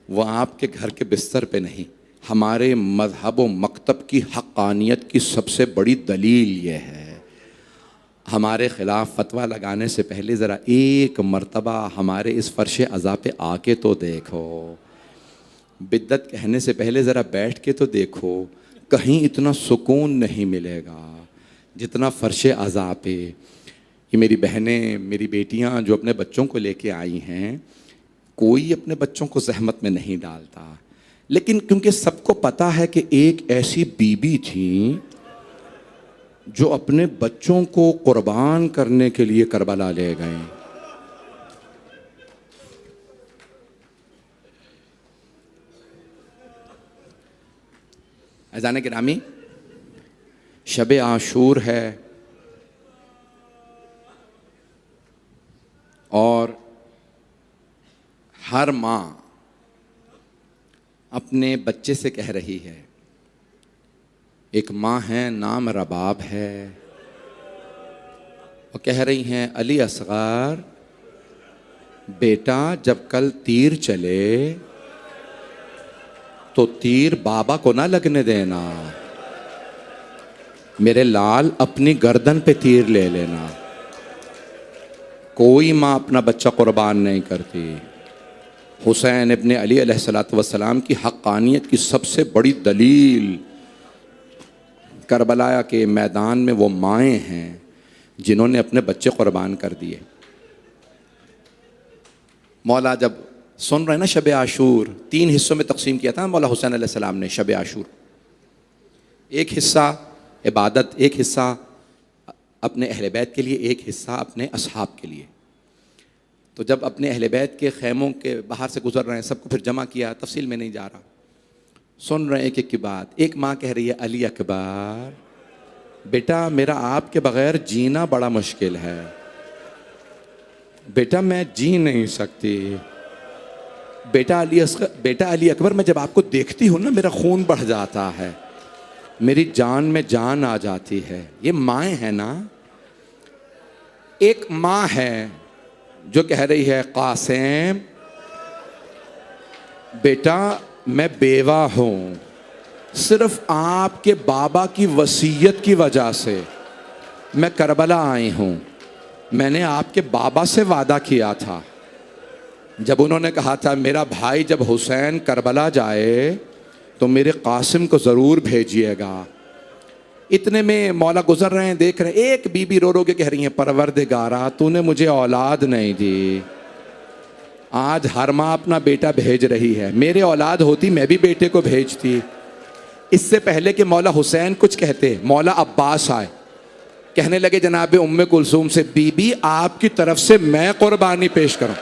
वो आपके घर के बिस्तर पे नहीं। हमारे मज़हब व मकतब की हक़ानियत की सबसे बड़ी दलील ये है। हमारे ख़िलाफ़ फतवा लगाने से पहले ज़रा एक मर्तबा हमारे इस फ़र्श अज़ा पे आके तो देखो। बिद्दत कहने से पहले ज़रा बैठ के तो देखो। कहीं इतना सुकून नहीं मिलेगा जितना फ़र्श अज़ा पे। ये मेरी बहनें, मेरी बेटियां जो अपने बच्चों को लेके आई हैं, कोई अपने बच्चों को ज़हमत में नहीं डालता, लेकिन क्योंकि सबको पता है कि एक ऐसी बीबी थी जो अपने बच्चों को कुर्बान करने के लिए करबला ले गए। अज़ान गिरामी, शब आशूर है, और हर माँ अपने बच्चे से कह रही है, एक माँ है नाम रबाब है, वो कह रही हैं अली असग़र बेटा जब कल तीर चले तो तीर बाबा को ना लगने देना। मेरे लाल अपनी गर्दन पे तीर ले लेना। कोई माँ अपना बच्चा कुर्बान नहीं करती। हुसैन इब्ने अली अलैहिस्सलातु वस्सलाम की हक़ानियत की सबसे बड़ी दलील करबला के मैदान में वो माएँ हैं जिन्होंने अपने बच्चे कुर्बान कर दिए। मौला जब सुन रहे हैं ना शब आशूर, 3 हिस्सों में तकसीम किया था मौला हुसैन अलैहिस्सलाम ने शब आशूर। एक हिस्सा इबादत, एक हिस्सा अपने अहले बैत के लिए, एक हिस्सा अपने असहाब के लिए। तो जब अपने अहले बैत के खैमों के बाहर से गुजर रहे हैं, सबको फिर जमा किया, तफसील में नहीं जा रहा, सुन रहे हैं एक एक की बात। एक माँ कह रही है अली अकबर, बेटा मेरा आपके बगैर जीना बड़ा मुश्किल है, बेटा मैं जी नहीं सकती। बेटा अली अकबर, मैं जब आपको देखती हूँ ना मेरा खून बढ़ जाता है, मेरी जान में जान आ जाती है। ये माएँ हैं ना। एक माँ है जो कह रही है कासिम बेटा मैं बेवा हूँ, सिर्फ आपके बाबा की वसीयत की वजह से मैं करबला आई हूँ। मैंने आपके बाबा से वादा किया था, जब उन्होंने कहा था मेरा भाई जब हुसैन करबला जाए तो मेरे कासिम को ज़रूर भेजिएगा। इतने में मौला गुजर रहे हैं, देख रहे हैं, एक बीबी रो रो के कह रही है परवरदिगारा तूने मुझे औलाद नहीं दी। आज हर माँ अपना बेटा भेज रही है, मेरे औलाद होती मैं भी बेटे को भेजती। इससे पहले कि मौला हुसैन कुछ कहते, मौला अब्बास आए, कहने लगे जनाब उम्मे कुलसूम से, बीबी आपकी तरफ से मैं कुर्बानी पेश करूं।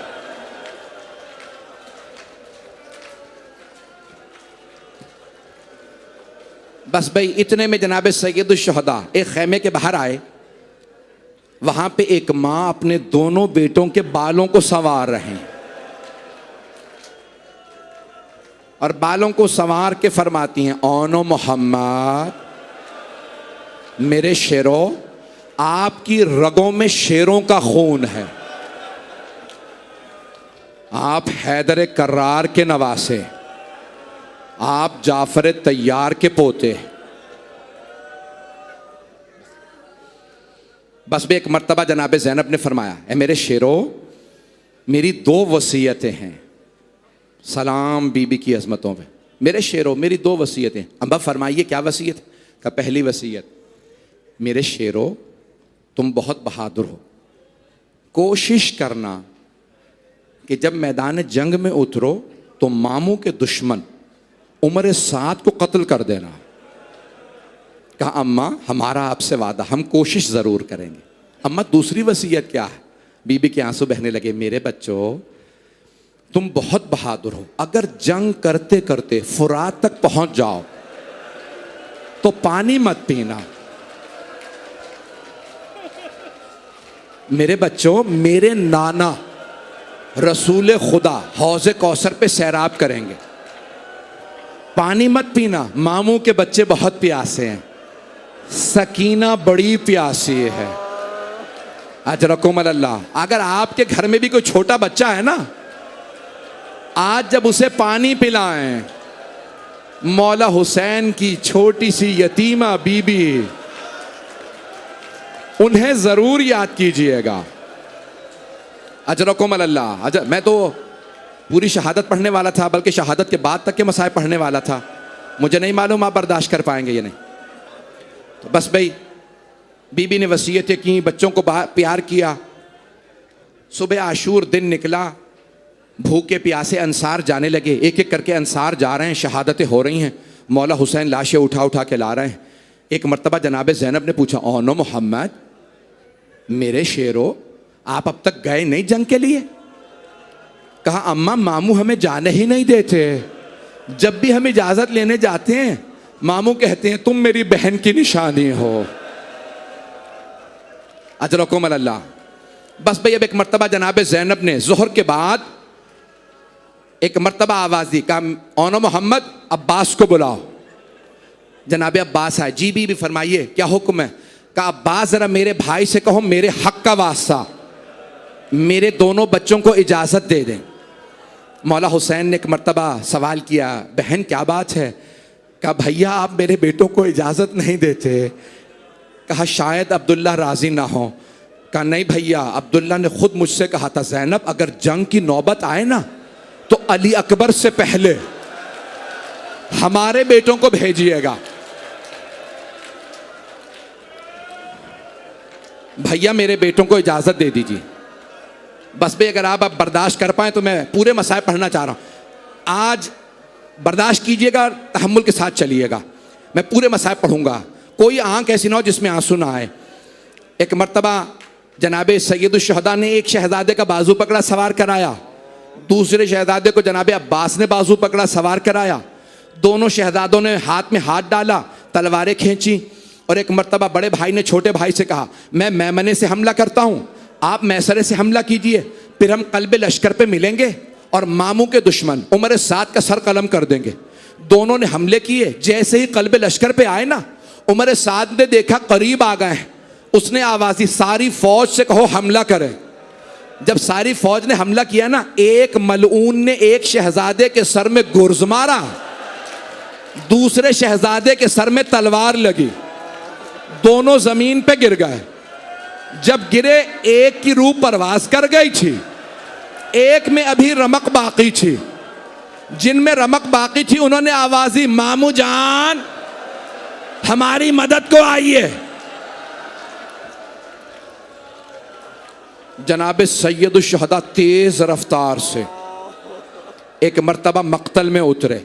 बस भाई इतने में जनाब सैयदुल शुहदा एक खैमे के बाहर आए। वहां पे एक माँ अपने दोनों बेटों के बालों को संवार रहे हैं और बालों को संवार के फरमाती हैं ओनो मोहम्मद, मेरे शेरों आपकी रगों में शेरों का खून है, आप हैदर कर्रार के नवासे, आप जाफर तैयार के पोते। बस भी एक मर्तबा जनाब ज़ैनब ने फरमाया, ए मेरे शेरों मेरी 2 वसीयतें हैं, सलाम बीबी की अजमतों पे। मेरे शेरों मेरी 2 वसीयतें। अम्बा फरमाइए क्या वसीयत? का पहली वसीयत, मेरे शेरों तुम बहुत बहादुर हो, कोशिश करना कि जब मैदान जंग में उतरो तो मामू के दुश्मन उमर साद को कत्ल कर देना। कहा अम्मा हमारा आपसे वादा, हम कोशिश ज़रूर करेंगे। अम्मा दूसरी वसीयत क्या है? बीबी के आंसू बहने लगे, मेरे बच्चों तुम बहुत बहादुर हो, अगर जंग करते करते फुरात तक पहुंच जाओ तो पानी मत पीना। मेरे बच्चों मेरे नाना रसूल खुदा हौज़े कौसर पे सैराब करेंगे, पानी मत पीना, मामू के बच्चे बहुत प्यासे हैं, सकीना बड़ी प्यासी है, अजरकुम अल्लाह। अगर आपके घर में भी कोई छोटा बच्चा है ना, आज जब उसे पानी पिलाएं, मौला हुसैन की छोटी सी यतीमा बीबी, उन्हें जरूर याद कीजिएगा। अजरकुम अल्लाह। मैं तो पूरी शहादत पढ़ने वाला था, बल्कि शहादत के बाद तक के मसाए पढ़ने वाला था, मुझे नहीं मालूम आप बर्दाश्त कर पाएंगे ये नहीं। तो बस भाई बीबी ने वसीयतें की, बच्चों को प्यार किया। सुबह आशूर दिन निकला, भूखे प्यासे अंसार जाने लगे, एक एक करके अंसार जा रहे हैं, शहादतें हो रही हैं, मौला हुसैन लाशें उठा उठा के ला रहे हैं। एक मर्तबा जनाब ज़ैनब ने पूछा, ओनो मोहम्मद मेरे शेरों आप अब तक गए नहीं जंग के लिए? कहा अम्मा मामू हमें जाने ही नहीं देते, जब भी हम इजाजत लेने जाते हैं मामू कहते हैं तुम मेरी बहन की निशानी हो। अजरकुम अल्लाह। बस भाई अब एक मर्तबा जनाब ज़ैनब ने ज़ोहर के बाद एक मर्तबा आवाज़ दी, कहा ओनो मोहम्मद अब्बास को बुलाओ। जनाब अब्बास आए। जी बीबी फरमाइए क्या हुक्म है? कहा अब्बास ज़रा मेरे भाई से कहो मेरे हक का वास्ता मेरे दोनों बच्चों को इजाज़त दे दें। मौला हुसैन ने एक मर्तबा सवाल किया, बहन क्या बात है? कहा भैया आप मेरे बेटों को इजाज़त नहीं देते, कहा शायद अब्दुल्ला राजी ना हो। कहा नहीं भैया, अब्दुल्ला ने खुद मुझसे कहा था ज़ैनब अगर जंग की नौबत आए ना तो अली अकबर से पहले हमारे बेटों को भेजिएगा। भैया मेरे बेटों को इजाजत दे दीजिए, बस भाई अगर आप बर्दाश्त कर पाए तो मैं पूरे मसाइल पढ़ना चाह रहा हूं। आज बर्दाश्त कीजिएगा, तहम्मुल के साथ चलिएगा, मैं पूरे मसाइल पढ़ूंगा। कोई आंख ऐसी ना हो जिसमें आंसू ना आए। एक मर्तबा जनाबे सैयदुश्शहदा ने एक शहजादे का बाजू पकड़ा, सवार कराया। दूसरे शहजादे को जनाबे अब्बास ने बाजू पकड़ा, सवार कराया। दोनों शहजादों ने हाथ में हाथ डाला, तलवारें खींची, और एक मर्तबा बड़े भाई ने छोटे भाई से कहा मैं मैमने से हमला करता हूं, आप मैसरे से हमला कीजिए, फिर हम कल्बे लश्कर पे मिलेंगे और मामू के दुश्मन उमर साद का सर कलम कर देंगे। दोनों ने हमले किए। जैसे ही कल्बे लश्कर पे आए ना, उमर साद ने देखा करीब आ गए, उसने आवाज दी सारी फौज से कहो हमला करे। जब सारी फौज ने हमला किया ना, एक मलऊन ने एक शहजादे के सर में गुर्ज मारा, दूसरे शहजादे के सर में तलवार लगी, दोनों जमीन पे गिर गए। जब गिरे एक की रूह परवास कर गई थी, एक में अभी रमक बाकी थी। जिनमें रमक बाकी थी उन्होंने आवाज दी मामू जान हमारी मदद को आइए। जनाबे सैयदुश्शहदा तेज रफ्तार से एक मर्तबा मक्तल में उतरे।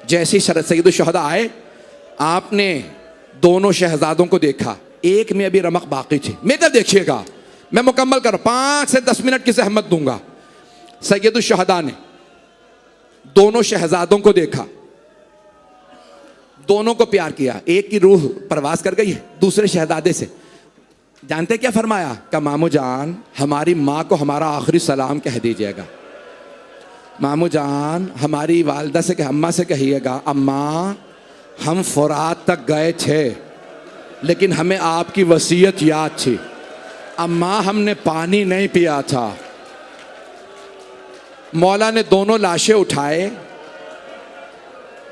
जैसे ही सैयदुश्शहदा आए, आपने दोनों शहजादों को देखा, एक में अभी रमक बाकी थी। मेरे तरफ देखिएगा, मैं मुकम्मल कर 5 से 10 मिनट की ज़हमत दूंगा। सैयदुश्शहदा ने दोनों शहजादों को देखा, दोनों को प्यार किया। एक की रूह परवास कर गई है दूसरे शहजादे से। जानते क्या फरमाया? का मामू जान हमारी माँ को हमारा आखिरी सलाम कह दीजिएगा। मामू जान हमारी वालदा से अम्मा से कहिएगा अम्मा हम फुरात तक गए थे लेकिन हमें आपकी वसीयत याद थी। अम्मा हमने पानी नहीं पिया था। मौला ने दोनों लाशें उठाए,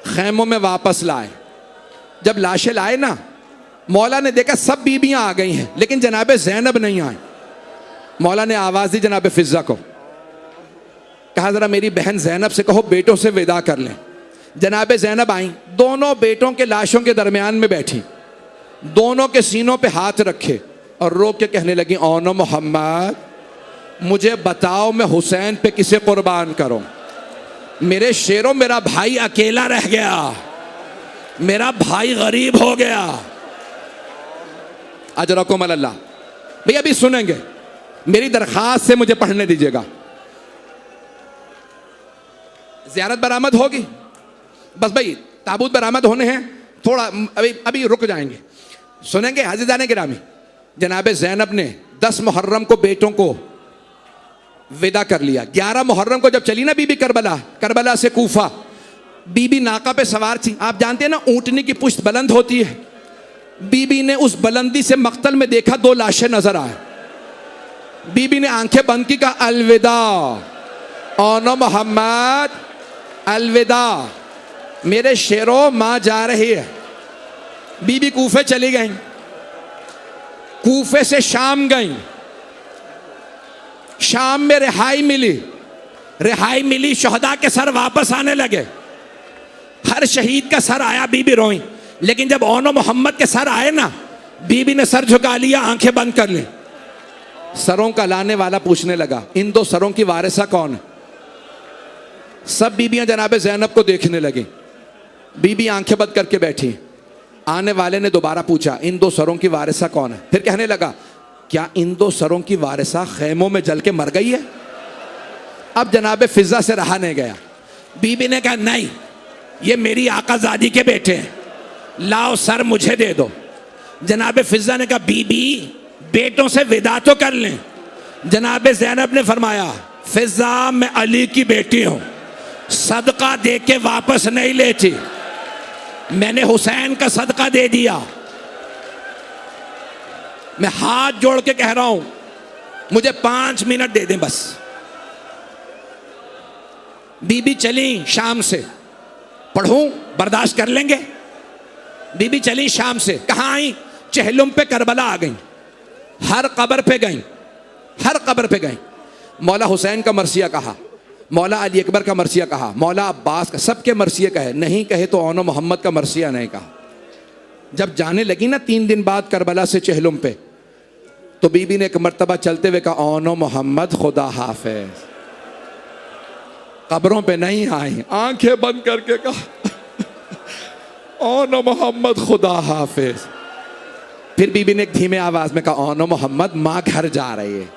खैमों में वापस लाए। जब लाशें लाए ना, मौला ने देखा सब बीबियां आ गई हैं लेकिन जनाबे ज़ैनब नहीं आए। मौला ने आवाज़ दी जनाबे फिज़ा को, कहा ज़रा मेरी बहन ज़ैनब से कहो बेटों से विदा कर लें। जनाबे ज़ैनब आई, दोनों बेटों के लाशों के दरमियान में बैठी, दोनों के सीनों पे हाथ रखे और रो के कहने लगी ओनो मोहम्मद मुझे बताओ मैं हुसैन पे किसे कुर्बान करूं। मेरे शेरों मेरा भाई अकेला रह गया, मेरा भाई गरीब हो गया। अजरकुम अल्लाह। भैया अभी सुनेंगे, मेरी दरखास्त से मुझे पढ़ने दीजिएगा। ज़ियारत बरामद होगी, बस भाई ताबूत बरामद होने हैं, थोड़ा अभी रुक जाएंगे। सुनेंगे अज़ीज़ान गिरामी, जनाब ज़ैनब ने 10 मुहर्रम को बेटों को विदा कर लिया। 11 मुहर्रम को जब चली ना बीबी करबला से कूफा, बीबी नाका पे सवार थी। आप जानते हैं ना ऊँटनी की पुश्त बुलंद होती है। बीबी ने उस बुलंदी से मक्तल में देखा 2 लाशें नजर आए। बीबी ने आंखें बंद की, कहा अलविदा ओनो मोहम्मद अलविदा, मेरे शेरों माँ जा रही है। बीबी कूफे चली गई, कूफे से शाम गई, शाम में रिहाई मिली, शहदा के सर वापस आने लगे। हर शहीद का सर आया, बीबी रोई। लेकिन जब ओनो मोहम्मद के सर आए ना, बीबी ने सर झुका लिया, आंखें बंद कर ली। सरों का लाने वाला पूछने लगा इन 2 सरों की वारिसा कौन है? सब बीबियां जनाबे ज़ैनब को देखने लगी। बीबी आंखें बंद करके बैठी। आने वाले ने दोबारा पूछा इन 2 सरों की वारिसा कौन है? फिर कहने लगा क्या इन 2 सरों की वारिसा खैमों में जल के मर गई है? अब जनाबे फिजा से रहा नहीं गया। बीबी ने कहा नहीं, ये मेरी आकाजादी के बेटे हैं, लाओ सर मुझे दे दो। जनाबे फिजा ने कहा बीबी बेटों से विदा तो कर लें। जनाबे ज़ैनब ने फरमाया फिजा मैं अली की बेटी हूं, सदका दे के वापस नहीं लेती, मैंने हुसैन का सदका दे दिया। मैं हाथ जोड़ के कह रहा हूं मुझे 5 मिनट दे दें बस। बीबी चली शाम से, पढ़ूं बर्दाश्त कर लेंगे? बीबी चली शाम से, कहाँ आई? चहलुम पे करबला आ गई, हर कब्र पे गई, हर कब्र पे गई। मौला हुसैन का मरसिया कहा, मौला अली अकबर का मरसिया कहा, मौला अब्बास का, सबके मरसिया कहे, नहीं कहे तो ओनो मोहम्मद का मरसिया नहीं कहा। जब जाने लगी ना 3 दिन बाद करबला से चहलुम पे, तो बीबी ने एक मर्तबा चलते हुए कहा, ओनो मोहम्मद खुदा हाफिज। कब्रों पे नहीं आई, आंखें बंद करके कहा, ओनो मोहम्मद खुदा हाफिज। फिर बीबी ने एक धीमे आवाज में कहा, ओनो मोहम्मद माँ घर जा रही है,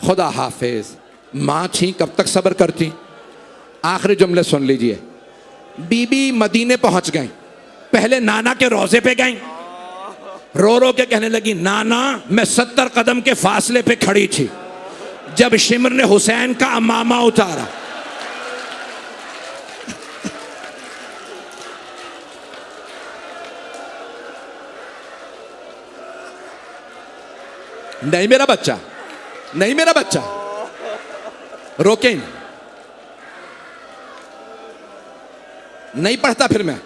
खुदा हाफिज। माँ थी, कब तक सब्र करती। आखिरी जुमले सुन लीजिए। बीबी मदीने पहुंच गई, पहले नाना के रोजे पे गई, रो रो के कहने लगी, नाना मैं 70 कदम के फासले पे खड़ी थी जब शिमर ने हुसैन का अमामा उतारा। नहीं मेरा बच्चा, नहीं मेरा बच्चा, रोके नहीं पढ़ता, फिर मैं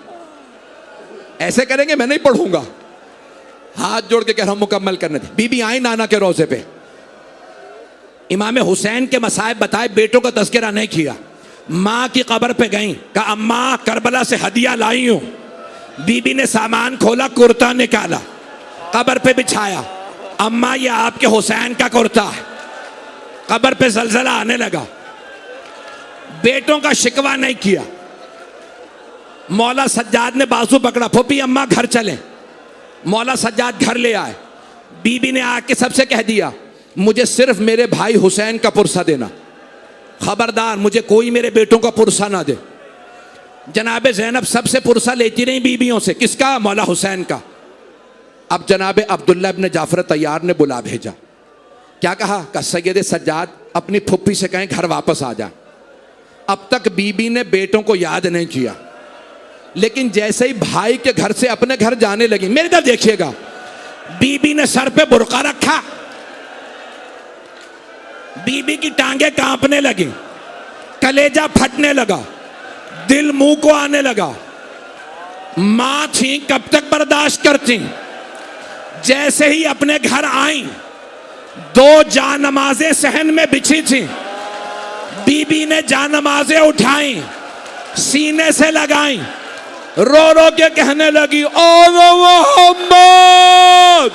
ऐसे करेंगे, मैं नहीं पढ़ूंगा। हाथ जोड़ के कह रहा हूं मुकम्मल करने दे। बीबी आई नाना के रोजे पे, इमाम हुसैन के मसाइब बताए, बेटों का तज़किरा नहीं किया। माँ की कब्र पे गई, कहा अम्मा करबला से हदिया लाई हूं। बीबी ने सामान खोला, कुर्ता निकाला, कब्र पे बिछाया, अम्मा ये आपके हुसैन का कुर्ता है। कब्र पे जलजला आने लगा, बेटों का शिकवा नहीं किया। मौला सज्जाद ने बाजू पकड़ा, फूफी अम्मा घर चलें। मौला सज्जाद घर ले आए। बीबी ने आके सबसे कह दिया, मुझे सिर्फ मेरे भाई हुसैन का पुरसा देना, खबरदार मुझे कोई मेरे बेटों का पुरसा ना दे। जनाब ज़ैनब सबसे पुरसा लेती रही बीबियों से, किसका? मौला हुसैन का। अब जनाब अब्दुल्ला इब्न जाफर तैयार ने बुला भेजा। क्या कहा? सैयद सज्जाद अपनी फुप्पी से कहें घर वापस आ जा। अब तक बीबी ने बेटों को याद नहीं किया, लेकिन जैसे ही भाई के घर से अपने घर जाने लगी, मेरी तरफ देखिएगा, बीबी ने सर पे बुर्का रखा, बीबी की टांगे कांपने लगी, कलेजा फटने लगा, दिल मुंह को आने लगा। मां थी, कब तक बर्दाश्त करती। जैसे ही अपने घर आई, 2 जानमाजें सहन में बिछी थी, बीबी ने जानमाजें उठाई, सीने से लगाई, रो रो के कहने लगी, ओ मोहम्मद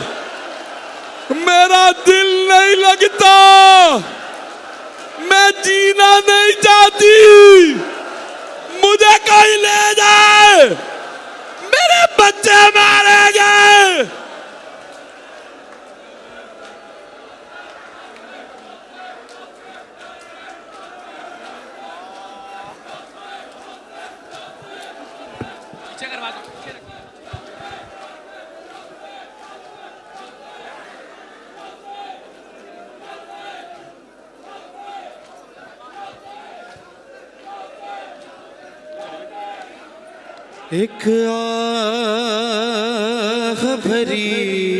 मेरा दिल नहीं लगता, मैं जीना नहीं चाहती, मुझे कोई ले जाए, मेरे बच्चे मारे गए। एक आह भरी